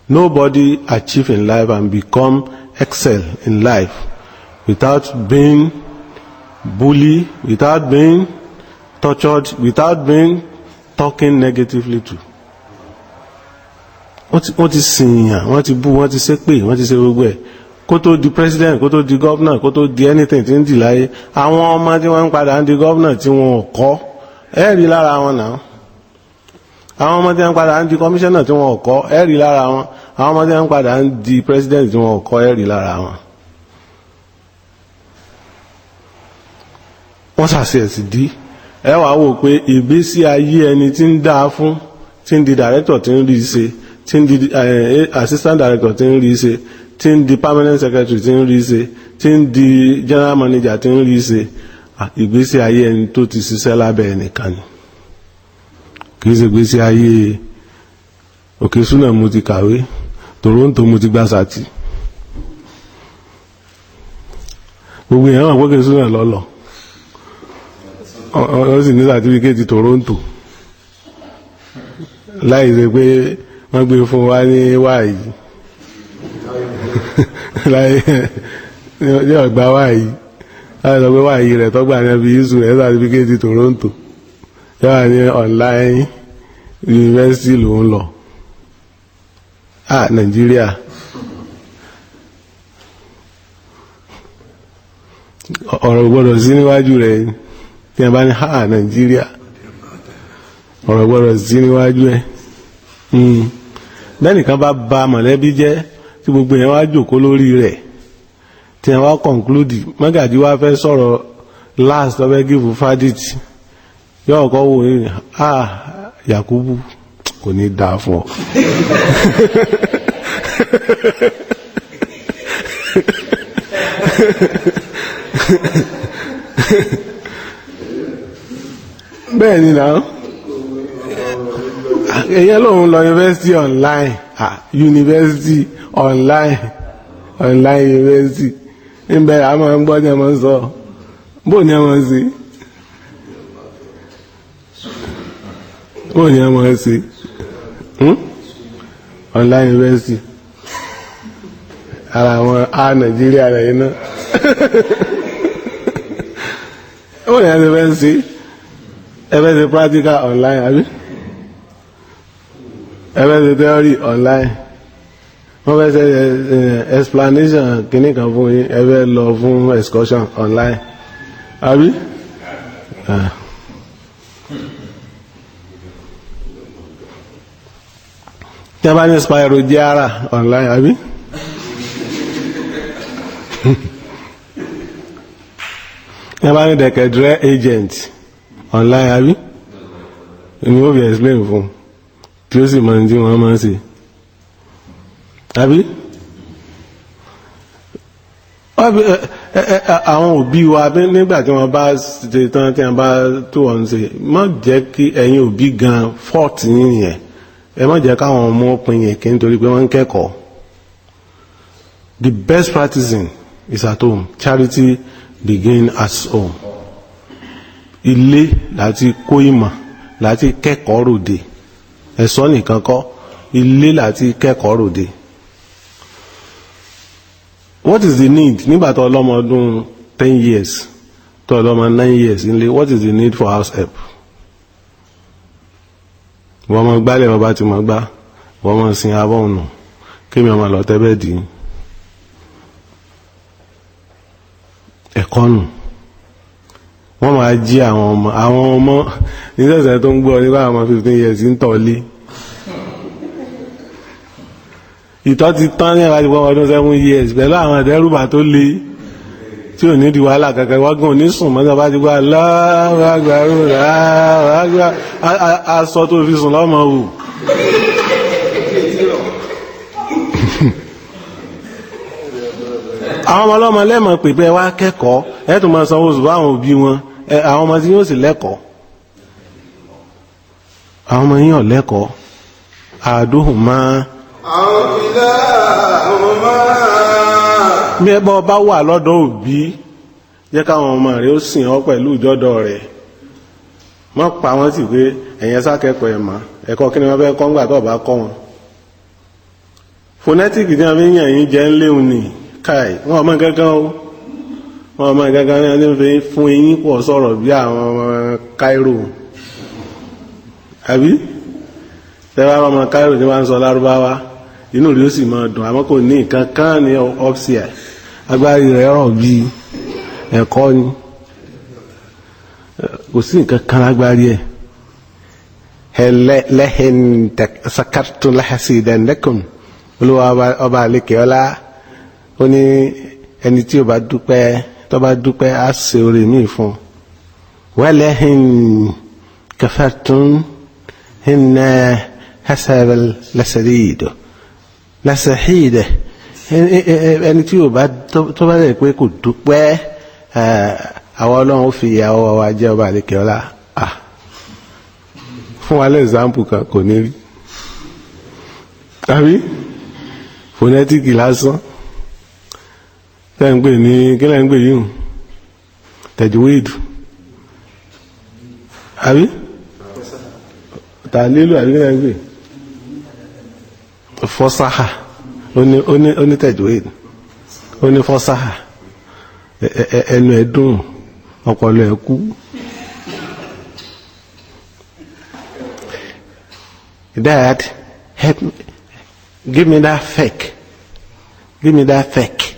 Nobody achieve in life and become excel in life without being bullied, without being tortured, without being talking negatively to. Wọ́n ti sìnyàn, wọ́n ti bú, wọ́n ti ṣépè, wọ́n ti ṣe gbogbo ẹ̀. Kó tó di president, kó tó di governor, kó tó di anything tí ń dì láyé àwọn ọmọ tí wọ́n ń padà ń di governor tí wọ́n kọ́ ẹ̀rí lára wọn náà àwọn ọmọ tí wọ́n ń padà ń di commissioner tí wọ́n kọ́ ẹ̀rí lára wọn àwọn ọmọ tí wọ́n ń padà ń di president tí wọ́n kọ́ ẹ̀rí lára wọn. wọ́n ṣàṣeyẹsì dí ẹ wàá wò pé ìgbésí ayé ẹni tí ń dáa fún tí ń di director tí ń rí ṣe tí ń di assistant director tí ń rí ṣe tí ń di permanent secretary tí ń rí ṣe tí ń di general manager tí ń rí ṣe ìgbésí ayé ẹni tó ti ṣiṣẹ́ lábẹ́ ẹnìkan ni kìí ṣe ìgbésí ayé òkè súnà mo ti kàwé Toronto mo ti gbá sàtì gbogbo èèyàn wà pọ́kè súnà lọ́lọ́ wọ́n sì ní sàtífíkẹ́tì Toronto láì ṣe pé wọ́n gbé fún wa ní wáyé láyé ní ọgbà wáyé láti sọ pé wáyé rẹ̀ tọ́gbà ní ẹbí yíṣù rẹ̀ sàtífíkẹ́tì Toronto yọ́wà ní online university ló ń lọ Nàìjíríà ọ̀rọ̀ gbọ́dọ̀ sí níwájú rẹ̀ tí a bá ní Nàìjíríà ọ̀rọ̀ gbọ́dọ̀ sí níwájú ẹ̀ lẹ́nìkan bá ba mọ̀lẹ́bí jẹ́ tí gbogbo yẹn wá jòkó lórí rẹ̀ tí a wá conclude mọ́gàjí wá fẹ́ sọ̀rọ̀ last ọbẹ̀ gífù fádìtì yóò kọ́ wò ní Yakubu kò ní dáa fún ọ bẹ́ẹ̀ ni náà èyàn lòun lọ university online university online university níbẹ̀ àmọ́ ń gbọ́ ní ọmọ sọ bó ní ọmọ sí bó ní ọmọ sí online university ara àwọn Nàìjíríà rẹ̀ iná bó ní ọmọ sí ẹgbẹ́ ṣe practical online àbí ẹgbẹ́ ṣe theory online wọ́n fẹ́ ṣe explanation kìíní kan fún yín ẹ fẹ́ lọ fún excursion online àbí. tí a bá ní spirogyra online àbí. tí a bá ní decadre agent online àbí. èmi ò fi explain fún tí ó sì máa ń tí wọ́n máa ń ṣe àbí. àwọn òbí wa nígbà tí wọ́n bá ṣe tán tí wọ́n bá tó wọ́n ṣe má jẹ́ kí ẹ̀yin òbí gan fault yín yẹn ẹ má jẹ́ káwọn ọmọ pin yẹn kí nítorí pé wọ́n ń kẹ́kọ̀ọ́. The best practicing is at home. Charity begin at home. Ilé láti kó ìmọ̀ láti kẹ́kọ̀ọ́ ròde ẹ̀sọ́ nìkan kọ́ ilé láti kẹ́kọ̀ọ́ ròde. What is the need nígbà tó ọlọ́mọ ọdún 10 years tó ọlọ́mọ 9 years nílé what is the need for house help? wọ́n mọ gbálẹ̀ wọn bá ti mọ gbá wọ́n mọ sin abọ́ ọ̀nà kí mi ọmọ lọ tẹ́bẹ̀ dì í ẹ̀kọ́ nù. wọ́n máa jí àwọn ọmọ nísẹ̀sẹ̀ tó ń gbọ́ nígbà àwọn 15 years ń tọ̀lé ìtọ́ ti tán ní ẹ̀rọ àdìpọ̀ ọdún 7 years pẹ̀lú àwọn àdẹ́rùbà tó le tí ò ní di wàhálà kankan wọ́gán ò ní sùn mọ́tò bá ti gbá láàgbàrú aṣọ tó fi sùn lọ́mọ wò. àwọn ọmọ ọlọ́mọ lẹ́mọ̀ pèpè wá kẹ́kọ̀ọ́ ẹ̀ tó máa sanwó oṣù fún àwọn òbí wọn àwọn ọmọ tí yóò sì lẹ́kọ̀ọ́ àwọn ọmọ yín ò lẹ́kọ̀ọ́ àdóhùn máa. bí ẹ bá wà lọ́dọ̀ òbí jẹ́ káwọn ọmọ rẹ̀ ó sìn ọ́ pẹ̀lú ìjọ́dọ̀ rẹ̀ má pa wọ́n sì pé ẹ̀yẹn sákẹ́kọ̀ọ́ ẹ̀ mọ́ ẹ̀kọ́ kí ni wọ́n fẹ́ kọ́ ńgbà tó bá kọ́ wọn. fonẹ́tìkì tí wọ́n fi ń yàn yín jẹ́ ń léwu nì káì wọ́n ọmọ kankan o wọ́n ọmọ kankan ní wọ́n fi fún eyín pọ̀ sọ̀rọ̀ bí àwọn ọmọ Cairo àbí tẹ́wàá ọmọ Cairo tí wọ́n ń sọ lárúbáwá inú rí ó sì máa dùn àmọ́ kò ní nǹkan kan ní ọ́fíà agbárí rẹ̀ rọ̀ bí ẹ̀kọ́ ni kò sí nǹkan kan lágbárí ẹ̀ lẹ́hìn sakartu lahasidannakum olúwa ọba àlekè ọlá ó ní ẹni tí ó bá dúpẹ́ tó bá dúpẹ́ á ṣe oore míì fún wa lẹ́hìn kafartum inna hasabal lasadido lásàhídẹ̀ ẹni tí ò bá tó bá rẹ̀ pé kò dúpẹ́ àwọn ọlọ́run ó fi ìyàwó wa jẹ́ ọba àlekè ọlá fún wa lẹ́ẹ̀zámpù kan kò ní rí tàbí fonẹ́tíkì lásán tẹ́ǹgbè ní kílẹ̀ ń gbè yìí tẹ̀júwéèdù àbí tàlélù àbí kílẹ̀ ń gbè fọ́sáhà ó ní tẹ̀júwéèdù ó ní fọ́sáhà ẹnu ẹ̀dùn ọpọlọ ẹ̀kú. Dad, help me. Give me that fake. Give me that fake.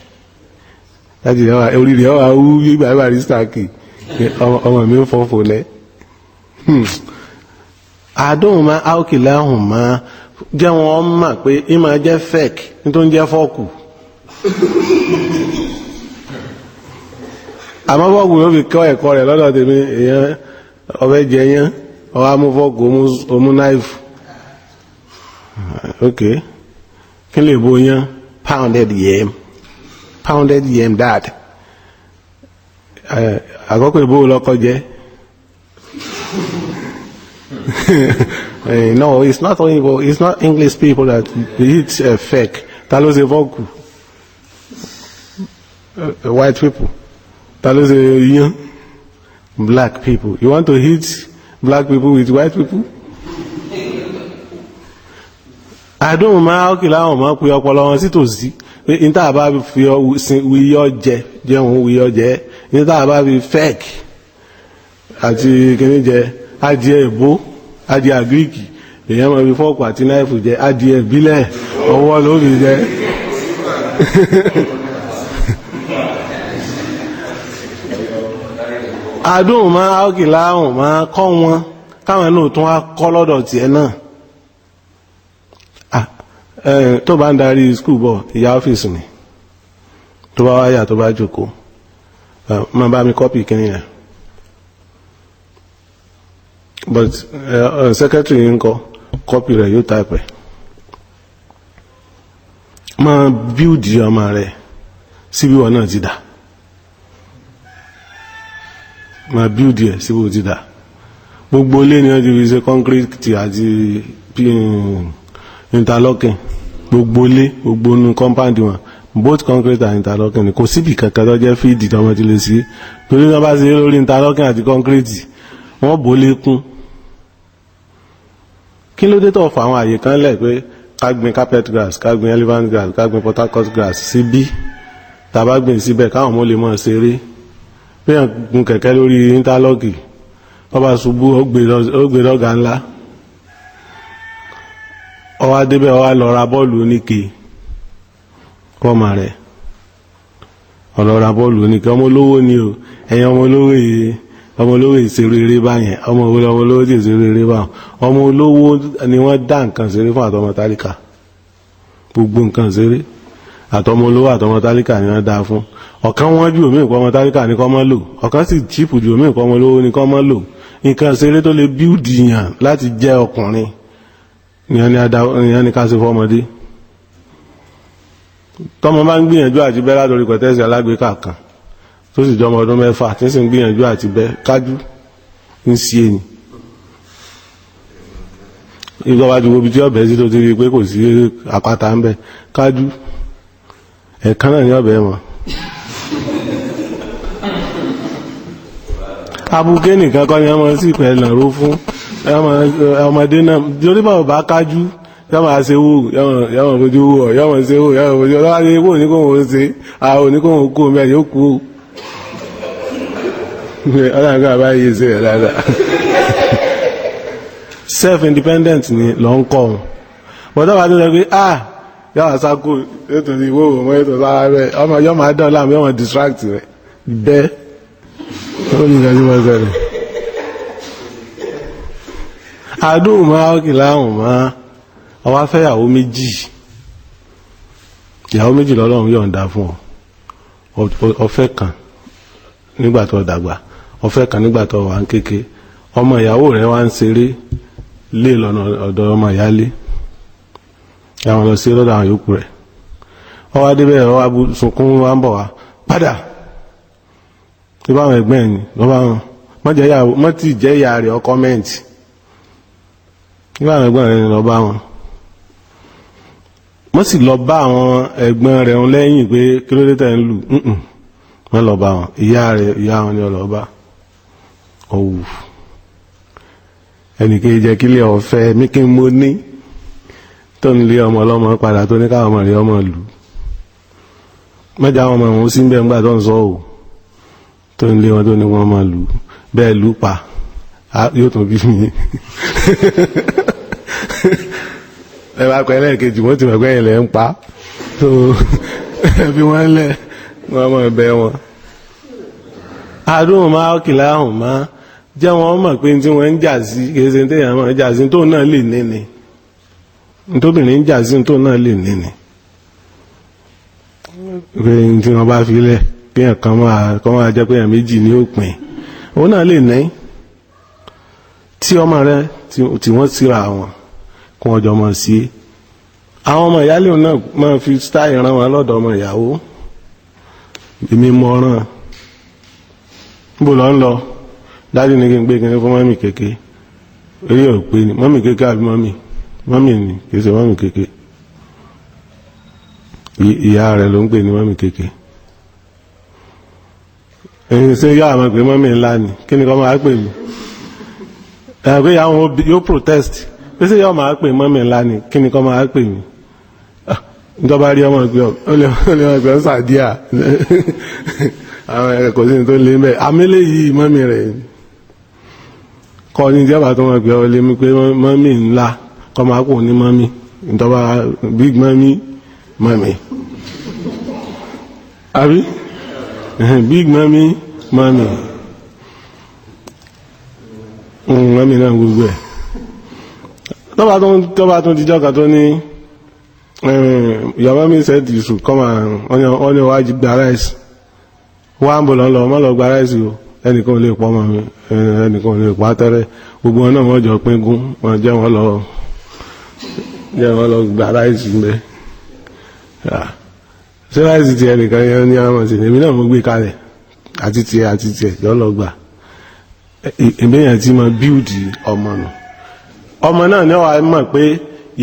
Láti oríire ọwà wú gbígbà barista kì ọmọ mi ń fọ́fọ́ lẹ́. Àdóhùn máa áókè láhùn máa jẹ́ wọn mọ̀ pé ìmọ̀ jẹ́ fake nítorí jẹ́ fọ́ọ̀kù. Àmọ́ fọ́ọ̀kù ló fi kọ́ ẹ̀kọ́ rẹ̀ lọ́dọ̀ tèmi èèyàn ọbẹ̀ jẹ yẹn ọwọ́ amú fọ́ọ̀kù omú náìfù. Okay. Kí lè bo yán pounded yam dad. Àkọ́kọ́ ìbò lọ́kọ́ jẹ́. No, it's not only it's not English people that eat fake. Ta ló ṣe fọ́ọ̀kù? White people. Ta ló ṣe yán? Black people. You want to hit black people with white people? Àdóhùn máa ókè láwọn máa pè ọpọlọ wọn sí tòsí pé níta bá fi wíyọ́ jẹun wíyọ́ jẹ níta bá fi fake àti kìíní jẹ adìẹ ìbò adìẹ àgíríkì èèyàn máa fi fọ́ọ̀kù àti náìfù jẹ adìẹ ìbílẹ̀ ọwọ́ ló fi jẹ́ adùn máa áókìlá ọ̀hún máa kọ́ wọn káwọn náà tún wá kọ́ lọ́dọ̀ tiẹ̀ náà tó bá ń darí skul bọ̀ ìyá ọ́fíìsì ni tó bá wáyà tó bá jókòó máa bá mi kọ́pì kìíní yẹn but secretary yìí ń kọ́ kọ́pì rẹ̀ yóò táìpẹ̀ máa bíúdì ọmọ rẹ̀ síbí wọn náà ti dà máa bíúdì ẹ̀ síbí wọn ti dà gbogbo ilé ni wọ́n ti fi ṣe concrete àti interlocking gbogbo ilé gbogbo nu compound wọn both concrete and interlocking ni kò síbi kankan tó jẹ́ fíìdì tó wọ́n ti lè sí torí wọ́n bá ṣe lórí interlocking àti concrete wọ́n bò lékún kí ló dé tó fà àwọn àyè kan lẹ̀ pé ká gbin carpet grass ká gbin elephant grass ká gbin Port Harcourt grass síbí tàbá gbìn síbẹ̀ káwọn ọmọ lè mọ̀ ṣeré bí wọ́n gun kẹ̀kẹ́ lórí interlocking wọ́n bá ṣubú ó gbé lọ́gà ńlá ó wá débẹ̀ ó wá lọ ra bọ́ọ̀lù oníke kọ́mà rẹ̀ ó lọ ra bọ́ọ̀lù oníke ọmọ olówó ni o ẹ̀yin ọmọ olówó ìṣeré eré báyẹn ọmọ olówó tí ìṣeré eré báyẹn ọmọ olówó ni wọ́n dá nǹkan ṣeré fún àtọmọ tálíkà gbogbo nǹkan ṣeré àtọmọ olówó àtọmọ tálíkà ni wọ́n dá fún ọ̀kan wọ́n ju omi ìpọ́mọ tálíkà ní kọ́ mọ́ lò ọ̀kan sì chíìpù ju omi ìpọ́mọ olówó ní kọ́ mọ́ lò nǹkan ṣeré tó lè bíúdì yàn láti jẹ́ ọkùnrin ìyẹn ni ká ṣe fọ́mọdé tọ́mọ bá ń gbìyànjú àti bẹ́ látòrí pẹ̀tẹ́sì alágbèéká kan tó sì jọmọ ọdún 6 tí sì ń gbìyànjú àti bẹ́ kájú ń sí ẹni ìjọba ti wo ibi tí ọbẹ̀ sí tó ti rí pé kò sí àpáta ń bẹ kájú ẹ̀kan náà ní ọbẹ̀ mọ̀ abuké nìkan kọ́ ni ọmọ sí pẹ̀lú nàró fún ọmọdé náà torí bá ọba kájú yọmọ àṣewò yọmọ fojú wò yọmọ ṣewò yọmọ fojú ọlọ́wọ́ àti ewu oníkóhùn ó ṣe àwọn oníkóhùn kó mẹ́ yóò kú ọlọ́run àbáyé ṣe ẹ̀ dáadáa self-independent ni lọ ń kọ́ wọn bọ́dọ̀ wà tó lọ pé yọmọ sáko ètò ìwò òmò ètò sára rẹ ọmọ yọmọ adán láàmú yọmọ distract rẹ bẹ́ẹ̀ ó ní ìdájú wọn sẹ́rẹ̀ àdúgbò máa ó kìlá àwọn máa ọwá fẹ́ ìyàwó méjì lọ́lọ́run yọ̀ǹda fún ọ ọfẹ́ kan nígbà tó dàgbà ọfẹ́ kan nígbà tó wà ń kéke ọmọ ìyàwó rẹ̀ wá ń ṣeré lé lọ́nà ọ̀dọ̀ ọmọ ìyálé àwọn lọ sí lọ́dọ̀ àwọn yòókù rẹ̀ ọwá débẹ̀ ọwá sunkún wá ń bọ̀ wá padà tí bá àwọn ẹgbẹ́ ẹ̀yìn lọ́wọ́ àwọn mọ́ tí jẹ́ ìyá rẹ̀ ọkọ̀ mẹ́ǹtì nígbà àwọn ẹgbẹ́ rẹ̀ lọ bá wọn wọ́n sì lọ bá àwọn ẹ̀gbọ́n rẹ̀ wọn lẹ́yìn pé kí ló dé tẹ̀ ń lù wọ́n lọ bá wọn ìyá wọn ni ọlọ́ba ọ̀wù ẹnìkejì jẹ́ kílẹ̀ ọ̀fẹ́ mí kí n mo ní tó ń lé ọmọ ọlọ́mọ padà tó ní káwọn ọmọ rẹ̀ ọmọ lù mẹ́jà àwọn ọmọ òun sí ń bẹ́ ńgbà tó ń sọ ò tó ń lé wọn tó ní wọn máa lù bẹ́ẹ̀ lù pa yóò tún bí mi ẹ bá pẹ́ lẹ́ẹ̀kejì wọ́n ti mọ̀ pé ilẹ̀ ń pa tó ẹbí wọ́n lẹ̀ wọ́n mọ̀ ẹ̀bẹ̀ wọn. àdúhùn máa kìlá àhùn máa jẹ́ wọn mọ̀ pé tí wọ́n ń jà sí kìí ṣe téèyàn máa ń jà sí tó náà lè níni nítòbìnrin ń jà sí tó náà lè níni. pé tí wọ́n bá filẹ̀ kéèyàn kan máa jẹ́ pé èèyàn méjì ní òpin òun náà lè ní tí ọmọ rẹ tí wọ́n síra wọn kún ọjọ́ mọ̀ sí àwọn ọmọ ìyálé náà máa fi stáì rán wọn lọ́dọ̀ ọmọ ìyàwó èmi mọ̀ràn níbo lọ ń lọ dájú ní kí n gbé kíní fún mọ́mì kéke eré òpé ni mọ́mì kéke àbí mọ́mì ni kìí ṣe mọ́mì kéke ìyá rẹ̀ ló ń pè ní mọ́mì kéke èyí ṣe yá àmọ́ pé mọ́mì ńlá ni kí ni kọ́ máa pè mí ẹ̀rọ yóò protest pé sí yọ́ máa pè mọ́mí ńlá ni kí ni kọ́ máa pè mí ìjọba rí ọmọ ìgbẹ́ ọ̀gbẹ́ sàdíà àwọn ẹ̀kọ́ sí ni tó lé mẹ́ amílẹ̀ yìí mọ́mí rẹ̀ kọ́ ní ìjọba tó wọ́n gbé ọ lé mi pé mọ́mí ńlá kọ́ máa pò ní mọ́mí ìtọ́ba big mami mami àbí big mami mami mami náà gbogbo ẹ̀ tọ́ba tó dijọ́ kan tó ní your mommy said you should come and on your way gba rice wá ń bọ̀ lọ́lọ́ ọmọ lọ gba rice o ẹnìkan ò lè pọ́ ọmọ mi ẹnìkan ò lè pa tẹ́rẹ́ gbogbo wọn náà wọ́n jọ pín gún wọn jẹ́ wọn lọ gba rice ń bẹ ṣé rice ti ẹnìkan yẹn ní àwọn ṣe èmi náà mo gbé kalẹ̀ àti tiẹ̀ yọ lọ gbà ìbéyàn tí mo build ọmọ nù ọmọ náà ní ọ̀hà mọ̀ pé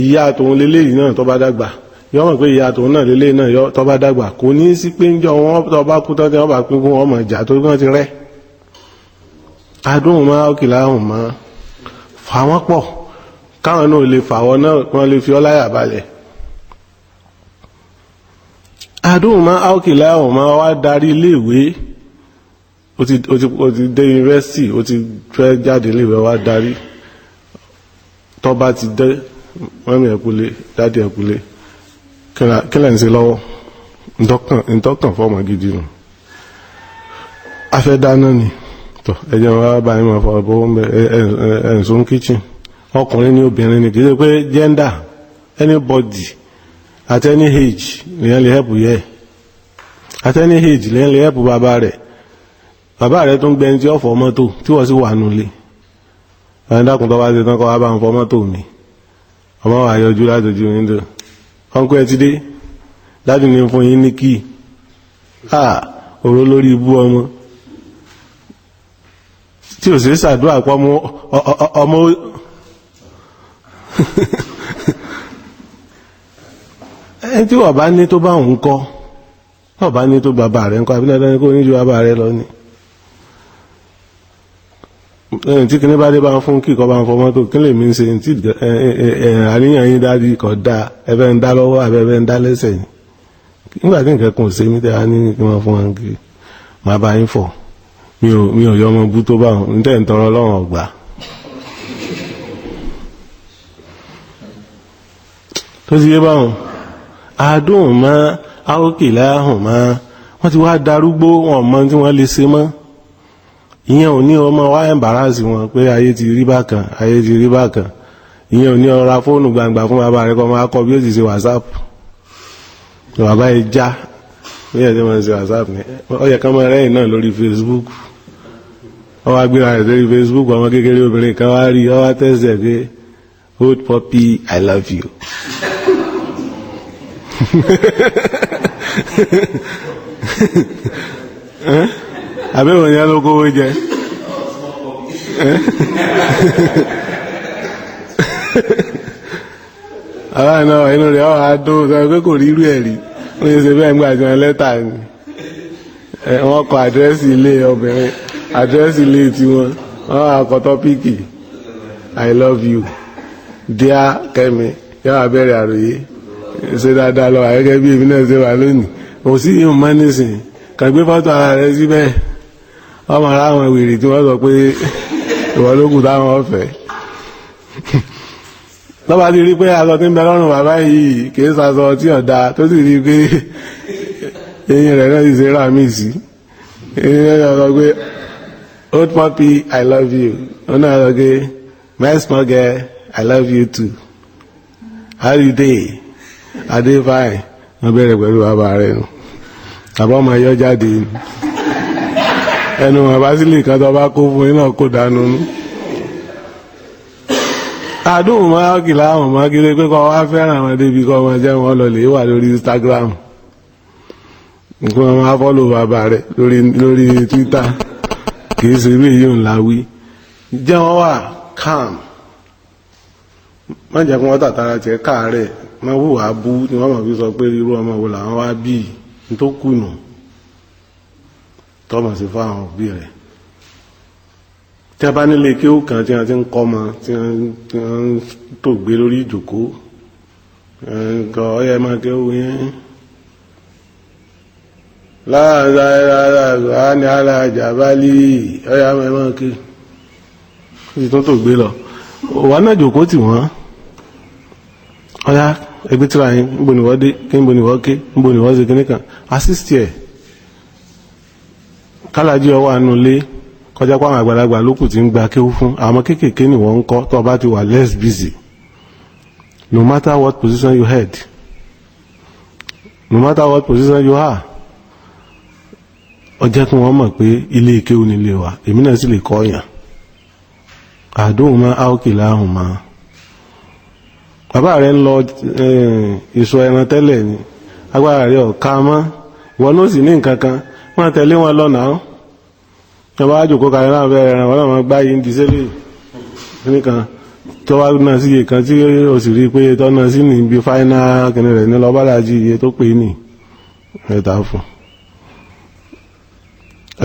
ìyá tòun lélẹ́yìí náà tó bá dàgbà yọ mọ̀ pé ìyá tòun náà lélẹ́yìí náà tó bá dàgbà kò ní sí pé ń jọ wọn tó bá kú tán tí wọ́n bá pín fún ọmọ ìjà tó wọ́n ti rẹ́ adóhùn máa ó kìlá hùn máa fà wọ́n pọ̀ káwọn náà lè fà wọ́n náà wọ́n lè fi ọ́ láyà balẹ̀ adóhùn máa ó kìlá hùn máa wá darí iléèwé ó ti dé yunifásitì ó ti fẹ́ jáde iléèwé wá darí tó bá ti dé mọ́mí ẹ̀kúlé dáàdì ẹ̀kúlé kí lẹ́ ń ṣe lọ́wọ́ ntọ́kàn fọ́ọ̀mù gidi nù afẹ́ dáná ni tọ́ ẹ̀jẹ̀ wọn bá yín máa fọ ọ̀bọ̀ ẹ̀ǹsùn kitchen ọkùnrin ní obìnrin ni kìí ṣe pé gender anybody at any age lèyàn lè help yẹ at any age lèyàn lè help bàbá rẹ̀ tó ń gbẹ́ni tí ó fọ mọ́tò tí wọ́n sì wà nulẹ̀ ẹni dákun tó bá ṣe tán kọ́ wá bá ń fọ mọ́tò mi ọmọ wa yọjú látòjú nílò ọkọ̀ ẹ ti dé dájú ní fún yín ní kí òró lórí ibú ọmọ tí ò sí ṣàdúrà pọ́ ọmọ ẹni tí wọ́n bá ní tó bá òun kọ́ wọ́n bá ní tó bàbá rẹ̀ ń kọ́ àbílẹ̀ lẹ́ni kó ní ju bàbá rẹ̀ lọ ni tí kìíní bá dé bá ń fún kíkọ́ bá ń fọ mọ́tò kí lè mí ṣe tí àníyàn yín dájú kọ̀ dá ẹbẹ́ ń dá lọ́wọ́ àbẹ́bẹ́ ń dá lẹ́sẹ̀ yìí nígbà tí nǹkan kan ò ṣe mí tẹ́ a ní kí wọ́n fún wọn kí máa bá yín fọ̀ mi ò yọ ọmọ bú tó bá wọn ní tẹ̀ ń tọrọ lọ́wọ́ ọ̀gbà tó ti yé báwọn adùn mọ́ áókèlè ahùn mọ́ wọ́n ti wá darúgbó wọn mọ tí wọ́n lè ṣe mọ́ ìyẹn ò ní ọmọ wá ẹ̀mbàrásì wọn pé ayé ti rí bákan ìyẹn ò ní ọra fóònù gbangba fún bàbá rẹ̀ kọ́ máa kọ́ bí ó ti ṣe whatsapp bàbá yìí já bí ẹ̀ tí wọ́n ṣe whatsapp ní ọyẹ kan máa rẹ́yìn náà lórí facebook wọ́n wá gbéra rẹ̀ lórí facebook ọmọ kékeré obìnrin kan wá rí ọ wá tẹ̀sẹ̀ pé old puppy I love you àbẹ́wò ní alókòwò jẹ́ aláìná inú rẹ̀ ọ́ àádó sọ pé kò rí irú ẹ̀ rí wọ́n yẹ ṣe bẹ́ẹ̀ ń gbàjọ lẹ́tà ni wọ́n kọ àdírẹ́sì ilé obìnrin àdírẹ́sì ilé tiwọn wọ́n akọ tọ́píìkì I love you dear Kẹ́mi yóò abẹ́rẹ́ àròyé ṣe dáadáa lọ àgẹ́gẹ́ bí èmi náà ṣe wà lónìí kò sí ìhùn mọ́ nísìnyí kàn gbé fọ́tò ara rẹ̀ síbẹ̀ ọmọ ara àwọn ìwèrè tí wọ́n sọ pé ìwọ ló kù táwọn ọ̀fẹ́ lọ́ba ti rí pé aṣọ tí ń bẹ lọ́rùn bàbá yìí kìí ṣaṣọ tí ọ̀dà tó sì rí pé eyín rẹ̀ náà sì ṣe rà mí sí eyín rẹ̀ sọ pé old puppy I love you ó náà sọ pé my small girl I love you too how you dey I dey fine wọ́n bẹ̀rẹ̀ pẹ̀lú bàbá rẹ̀ nù àbọ̀ ọmọ ẹ̀yọ́ jáde ẹnu wọn bá sílè kan tó bá kó fún iná kó dánú nú àdúhùn máa kìlá àwọn ọmọ kí lé pé kọ́ wá fẹ́ràn àwọn débi kọ́ ọmọ jẹ́ wọn lọ lè wà lórí Instagram nǹkan wọn máa fọ́lò bàbá rẹ̀ lórí Twitter kìí ṣe bí èyí ńlá wí jẹ́ wọn wà calm má jẹ́ kí wọ́n tàtàrà tiẹ̀ káàárẹ̀ má wùwà bú ni wọ́n mọ̀ fi sọ pé irú ọmọ wo làwọn wá bí tó kùnù tọ́mọ̀ sí fáwọn òbí rẹ̀ tí a bá nílé kí ó kàn tí a ti ń kọ́ ma tí wọ́n tó gbé lórí ìjòkó nǹkan ọyẹ máa kí ó yẹn láàárá ní alájà bá lè ọyẹ máa kí ó sì tó gbé lọ wà náà jòkó tì wọ́n ọ̀yá ẹgbẹ́ tíra yín níbo ni wọ́n dé kí níbo ni wọ́n ké níbo ni wọ́n ṣe kíní kan assist ẹ̀ kálájí ọwọ́ àánú lé kọjá pé àwọn àgbàlagbà lókù tí ń gba kéwú fún àwọn kéékèèké ni wọ́n ń kọ́ tó bá ti wà less busy no matter what position you head no matter what position you are ọjọ́ kí wọ́n mọ̀ pé ilé kéwú nílé wa èmi náà sì lè kọ́ yàn àdóhùn máa áókè láhùn máa bàbá rẹ̀ ń lọ ìṣọ́ ẹran tẹ́lẹ̀ ni agbára rẹ̀ ọ̀ká mọ́ ìwọ náà sì ní nǹkan kan wọ́n tẹ̀lé wọn lọ́nà án wọ́n bá jòkó kalẹ̀ náà fẹ́ ẹran wọn náà wọ́n gbá yìí ń di sẹ́lẹ̀ nìkan tó wá náà sí iye kan tí o sì rí i pé tọ́nà sí ní ibi fáínà kìnnì rẹ̀ ní lọ́bàdájì iye tó pè ní ẹ̀ta fún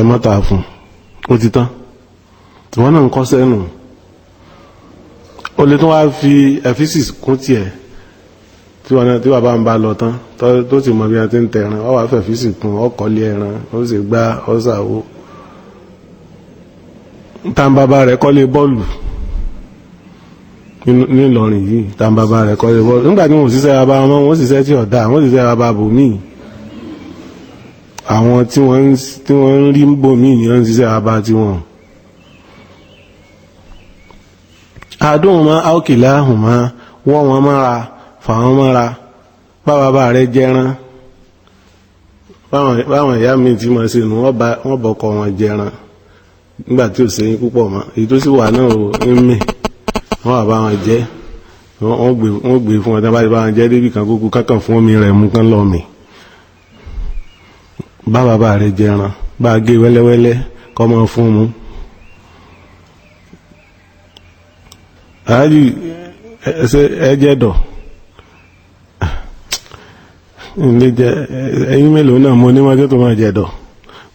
ẹ̀mọ́ta fún ó ti tán ìwọ náà ń kọ́ sẹ́nu o lè tún wá fi emphasis kún tiẹ̀ tí bàbá ń bá lọ tán tó sì mọ bí wọ́n ti ń tẹ ẹran ọ wá fẹ́ emphasis kún ọkọ̀lé ẹran ó sì gbá ọ̀sàwó tàǹbàbà rẹ̀ kọ́lé bọ́ọ̀lù nílọrin yìí tàǹbàbà rẹ̀ kọ́lé bọ́ọ̀lù nígbà tí wọ́n ṣiṣẹ́ bàbá wọn wọ́n ṣiṣẹ́ tí ọ̀dà wọ́n ṣiṣẹ́ bàbá bòmíì àwọn tí wọ́n ń rí bòmíì ni wọ́n ń ṣiṣẹ́ bàbá tiwọn. àdóhùn máa áòkìlá ahùn máa wọ́n wọn mọ́ra fàwọn mọ́ra bàbá rẹ̀ jẹran báwọn ìyá mi ti mọ̀ sí inú wọ́n bọ̀kọ̀ wọn jẹran nígbà tí ò sẹ́yìn púpọ̀ mọ́ èyí tó sì wà náà ń mì wọ́n wà bá wọn jẹ́ wọ́n gbé fún wọn tí wọ́n bá ti bá wọn jẹ́ débì kan kúkú kákan fún omi rẹ̀ mú kán lọ mì bá bàbá rẹ̀ jẹran bá gé wẹ́lẹ́wẹ́lẹ́ kọ́ mọ́ fún mu. àájú ẹjẹ́ dọ̀ ẹ̀yìn mélòó náà mo ní wọ́n tó máa jẹ́ dọ̀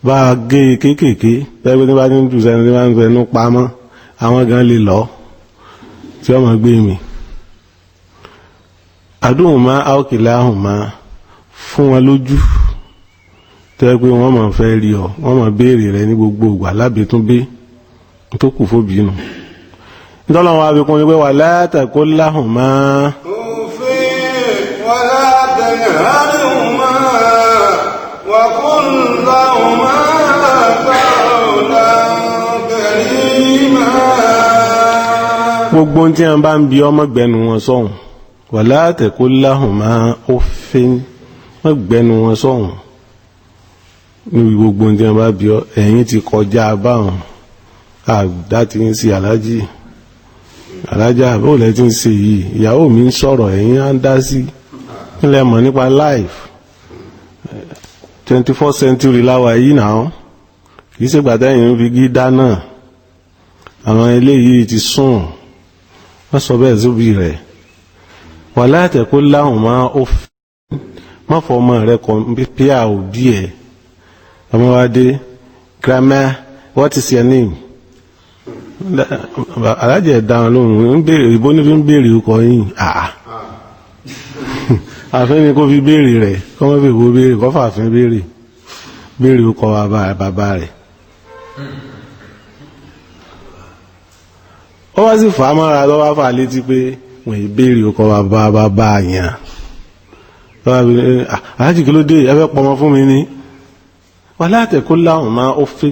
bá gé kéékèèké tẹ́gbẹ́ tí bá ní jù sẹ́ni tí bá ń fẹnu pamọ́ àwọn gan lè lọ tí ọmọ gbé mi àdúhùn máa áòkìlá ahùn máa fún wọn lójú tẹ́ pé wọ́n máa fẹ́ rí ọ wọ́n máa béèrè rẹ ní gbogbo ìgbà lábẹ́túnbé tó kù fóbi nù ìtọ́lọ́wọ́ àbíkún ní pé wà látàkó láhùn máa òfin wà látàkó láhùn máa wà kún láhùn máa kọ́ọ̀lá kẹrìmá. gbogbo tí a bá ń bi ọmọ gbẹnu wọn sọ́hùn wà látàkó láhùn máa òfin wọ́n gbẹnu wọn sọ́hùn níbi gbogbo tí a bá bi ọ ẹ̀yìn ti kọjá báwọn àdá ti ń sí aláàjì alájà àbúrò tí ń ṣe yìí ìyàwó mi ń sọ̀rọ̀ ẹ̀yìn á ń dá sí nílẹ̀ mọ̀ nípa life 21st century láwa yìí náà kìí ṣe gbàtà ẹ̀yìn ń fi gí dáná àwọn eléyìí ti sùn wọ́n sọ bẹ́ẹ̀ sóbì rẹ̀ wà látẹ̀kó láhùn máa ó fi má fọ ọmọ rẹ̀ kọ píà òbí ẹ̀ ọmọ wa dé grandma what is your name alájẹ̀ dáhùn lóhùn ń béèrè ìbò ní fi ń béèrè ọkọ̀ yìí àfẹ́ ni kó fi béèrè rẹ̀ kọ́ mọ́ fèèwó béèrè kọ́ fàfin béèrè ọkọ̀ bàbá rẹ̀ ó wá sí fà á mọ́ra tó wá fà létí pé wọ́n ì béèrè ọkọ̀ bàbá yẹn alájì kí ló dé ẹ fẹ́ pọmọ fún mi ní wà látẹ̀kó láhùn máa ó fi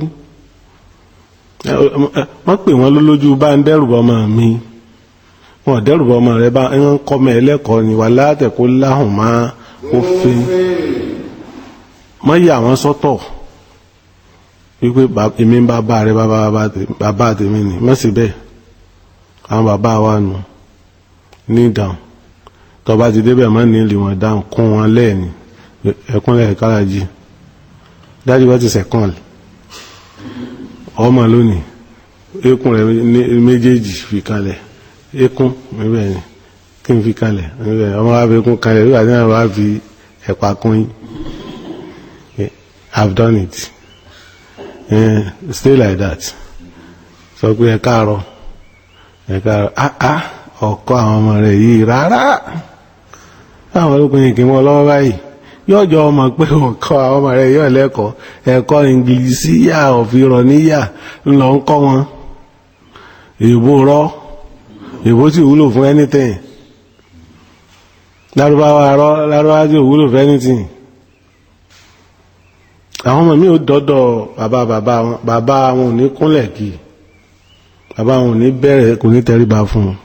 wọ́n pè wọ́n lójú bá ń dẹ́rùbọ ọmọ mi wọ́n dẹ́rùbọ ọmọ rẹ̀ bá ń kọ́ mẹ́ ẹlẹ́kọ̀ọ́ ni wà látẹ̀kó láhùn máa ó fi mọ́ yà wọ́n sọ́tọ̀ wípé èmi ń bàbá rẹ̀ bàbá tèmi ni mọ́ sí bẹ́ẹ̀ àwọn bàbá wa nù ní ìdáhùn tó bá ti débẹ̀ mọ́ ní ilé wọn dáhùn kún wọn lẹ́ẹ̀ni ẹkúnlẹ̀ kárájì dájú wọ́n ti sẹ̀kàn ọmọ lónìí ekun rẹ̀ méjèèjì fi kalẹ̀ ekun níbẹ̀ ni kí n fi kalẹ̀ níbẹ̀ ọmọ wa fi ekun kalẹ̀ nígbà tí wọ́n wá fi ẹ̀pà kún yín I've done it stay like that sọ pé ẹ káàárọ̀ ọkọ àwọn ọmọ rẹ̀ yìí rárá àwọn olókùnrin kì í mọ́ lọ́wọ́ báyìí yóò jọ ọmọ pé ọkọ àwọn ọmọ rẹ̀ yóò lẹ́kọ̀ọ́ ẹ̀kọ́ ìngìlísì yà òfìrọ̀ níyà ńlọ ń kọ́ wọn èèbó rọ́ èèbó sì wúlò fún anything lárúbáwá tí ò wúlò fẹ́ anything. Àwọn ọmọ mi ò dọ́dọ̀ bàbá wọn ò ní kúnlẹ̀ kí bàbá wọn ò ní bẹ̀rẹ̀ kò ní tẹríba fún un,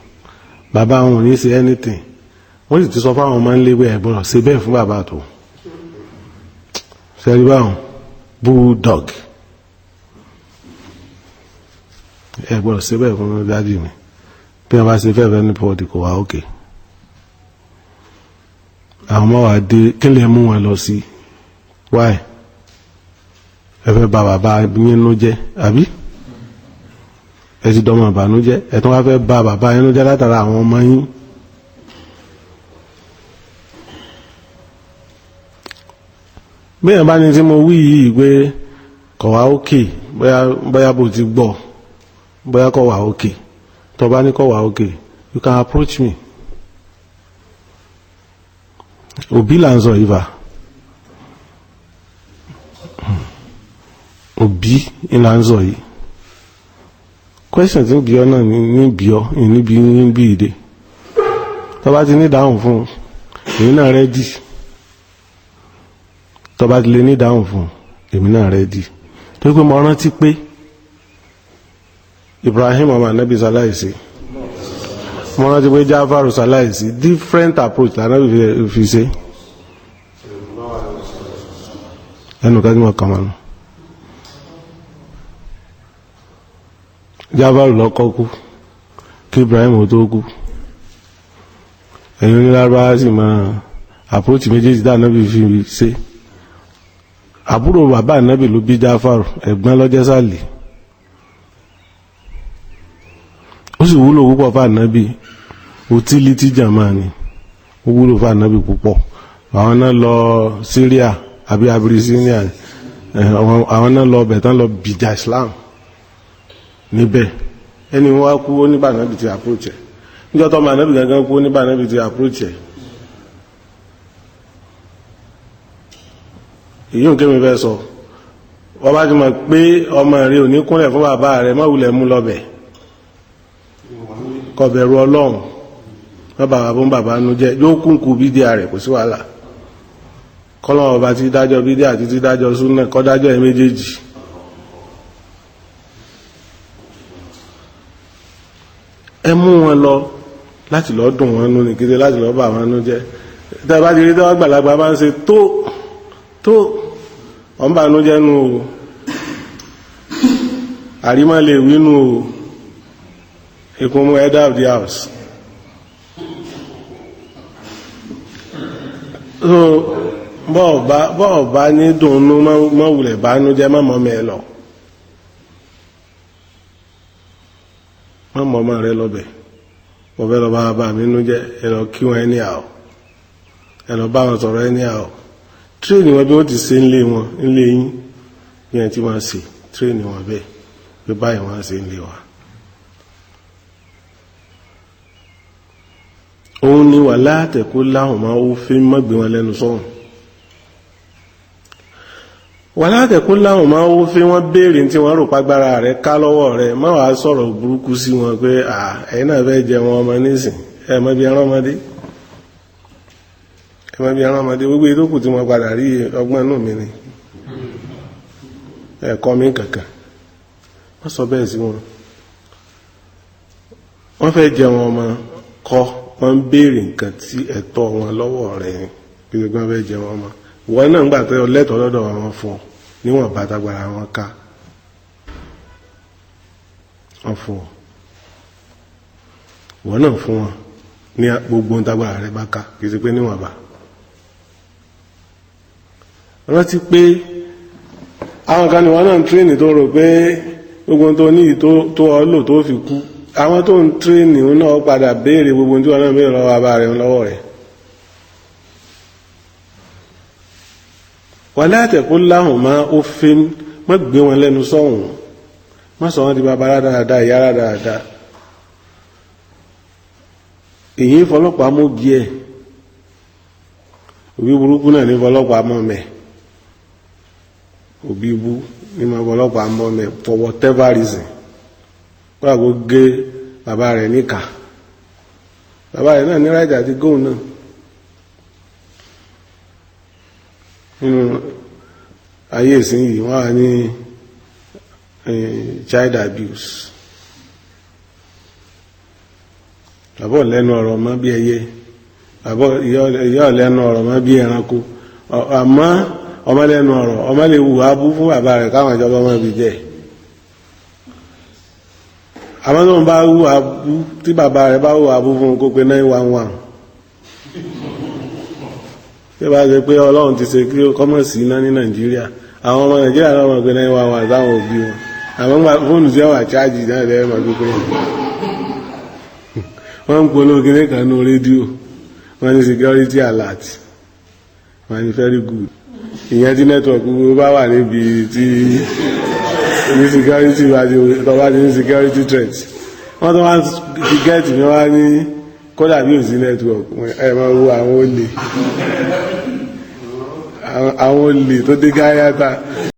bàbá wọn ò ní ṣe anything. Wọ́n sì ti sọ fáwọn ọmọ ńlé ẹ̀ gbọ́dọ̀ ṣe bẹ́ẹ̀ fún bàbá tó ṣẹ́rí báwọn bulldog ẹ̀ gbọ́dọ̀ ṣe bẹ́ẹ̀ fún dájú mi bí wọ́n bá ṣe fẹ́ẹ̀fẹ́ ní pọ́ọ̀dì kò wá òkè. Àwọn ọmọ wa dé kí lè mú wọn lọ sí wáì ẹ fẹ́ bà bàbá yín nú jẹ́ àbí ẹ ti dọ́mọ ìbànújẹ́ ẹ tún wá fẹ́ bà bàbá yín nú jẹ́ látara àwọn ọmọ yín. Bẹ́ẹ̀ bá ní tí mo wí yìí pé kọ̀ wá òkè bóyá bó ti gbọ́ bóyá kọ̀ wá òkè tó bá ní kọ̀ wá òkè you can approach me. Òbí là ń sọ yìí fà òbí là ń sọ yìí question tí ń bí ọ náà ní bí ọ ní bí ìdè tó bá ti ní dáhùn fún èmi náà rẹ́dì tó bá ti lè ní dáhùn fún èmi náà rẹ́dì tó pé mo rántí pé Ibrahim ọmọ Ànábì ṣaláìsí mo rántí pé Jáfàrù ṣaláìsí different approach lànà fi ṣe ẹnu ká tí mo kàn mọ́nu. Jáfàrù lọ́kọ́ kú kí Ibrahim ó tó kú ẹ̀yin onílárúbáwá sì máa approach méjèèjì tí Ànábì fi ṣe. Àbúrò bàbá Ànábì ló bí Jáfàrù ẹ̀gbọ́n lọ́jẹ́ sàlẹ̀ ó sì wúlò púpọ̀ fún Ànábì utility jama ni ó wúlò fún Ànábì púpọ̀. Àwọn náà lọ Syria àbí Abyssinia àwọn náà lọ bẹ̀ tán lọ bìjà Islam níbẹ̀ ẹni wọ́n wá kú ó níbà Ànábì ti approach ẹ̀ níjọ́ tó ọmọ Ànábì gangan kú ó níbà Ànábì ti approach ẹ̀. èyí ò kémi fẹ́ sọ wọ́n bá ti mọ̀ pé ọmọ rẹ̀ ò ní kúnlẹ̀ fún bàbá rẹ̀ má wulẹ̀ mú lọ́bẹ̀ kó bẹ̀rù Ọlọ́run bàbá fún bàbá nu jẹ́ yóò kúnkù bídíà rẹ̀ kò sí wàhálà kọ́lọ́wọ́ ọba ti dájọ́ bídíà àti ti dájọ́ súnà kọ́ dájọ́ ẹ̀ méjèèjì. Ẹ mú wọn lọ láti lọ dùn wọn nú ní kété láti lọ bà wọn nú jẹ́ tẹ́ bá ti rí tẹ́wọ́ gbàlagbà bá ń ṣe tó wọ́n bá nú jẹ́ nú o àrímọ́ lè wínú o ìkúnmú head of the house. So bọ́ọ̀bá ní dùnnú mọ́wulẹ̀ bá nú jẹ́ mọ́mọ́ mẹ́ lọ mọ́mọ́ ọmọ rẹ lọ́bẹ̀ wọ́n fẹ́ lọ bá mi nú jẹ́ ẹ lọ kí wọn ẹni àwọ̀ ẹ lọ bá wọn sọ̀rọ̀ ẹni àwọ̀ tírèènì wọn bí wọ́n ti ṣe ńlé wọn ńlé yín bí wọ́n ti máa ṣe tírèènì wọn bẹ́ẹ̀ pé báyìí wọ́n ṣe ńlé wa. òun ni wà látẹ̀kú láhùn máa ó fi mọ́gbé wọn lẹ́nu sọ́hùn wà látẹ̀kú láhùn máa ó fi wọ́n béèrè tí wọ́n rò pàgbára rẹ̀ ká lọ́wọ́ rẹ̀ má wàá sọ̀rọ̀ burúkú sí wọn pé ẹ̀yin náà fẹ́ jẹ wọn ọmọ nísìn ẹ̀ mọ́ bí ẹran ọmọdé gbogbo ìtókù tí wọ́n padà rí ọgbọ́n inú mi ni ẹ̀kọ́ mi kankan wọ́n sọ bẹ́ẹ̀ sí wọn wọ́n fẹ́ jẹ wọn ọmọ kọ́ wọ́n ń béèrè nǹkan tí ẹ̀tọ́ wọn lọ́wọ́ rẹ̀ bí wọ́n fẹ́ jẹ wọn ọmọ wọ́n náà ń gbà pé ọlẹ́tọ̀ọ́ lọ́dọ̀ wọn fún ọ níwọ̀n bá tagbára wọn ká wọ́n fún ọ wọ́n náà fún wọn ní gbogbo tagbára rẹ̀ bá ká kì í ṣe pé níwọ̀n bá. rántí pé àwọn kan ní wọn náà ń tírèènì tó rò pé gbogbo tó ní tó ọ lò tó fi kú àwọn tó ń tírèènì náà padà béèrè gbogbo tí wọn náà béèrè lọ́wọ́ bàbá rẹ̀ lọ́wọ́ rẹ̀. wala taqul lahuma uffin má gbé wọn lẹ́nu sọ́hùn má sọ wọn di bàbá dáadáa ìyá dáadáa èyí fọlọ́pàá mú bí ẹ̀ òbí burúkú náà ní fọlọ́pàá mọ́ mẹ́ òbí bú ní ma fọlọ́pàá mọ́ mẹ́ for whatever reason wọ́n àgbo gé bàbá rẹ̀ níkà bàbá rẹ̀ náà ní ráìdà àti góòlù náà nínú ayé ìsinyìí wọ́n wà ní child abuse àbọ̀ lẹ́nu ọ̀rọ̀ mọ́ bí ẹyẹ àbọ̀ ìyá ọ̀lẹ́nu ọ̀rọ̀ mọ́ bí ẹranko àmọ́ ọmọ lẹ́nu ọ̀rọ̀ ọmọ lè wù abú fún bàbá rẹ̀ káwọn ìjọba ọmọ ibi jẹ́ àmọ́ tó ń bá wù abú tí bàbá rẹ̀ bá wù abú fún kó pé 911 tí bá ṣe pé ọlọ́run ti ṣe kí kọ́mọ̀ sí iná ní Nàìjíríà àwọn ọmọ Nàìjíríà náà mọ̀ pé 911 táwọn òbí wọn àwọn fóònù tí wọ́n wà chájì náà lẹ́yìn mọ̀ pé wọ́n ń polówó kí ní kanú rédíò wọ́n ní security alert wọ́n ní very good ìyẹn tí network gbogbo bá wà níbi tí ní security bá ti ní security threat wọ́n tó wá ti gẹ́ẹ̀tì ní wá ní kódà bí ò sí network ẹ máa wo àwọn olè tó dé gáyàtà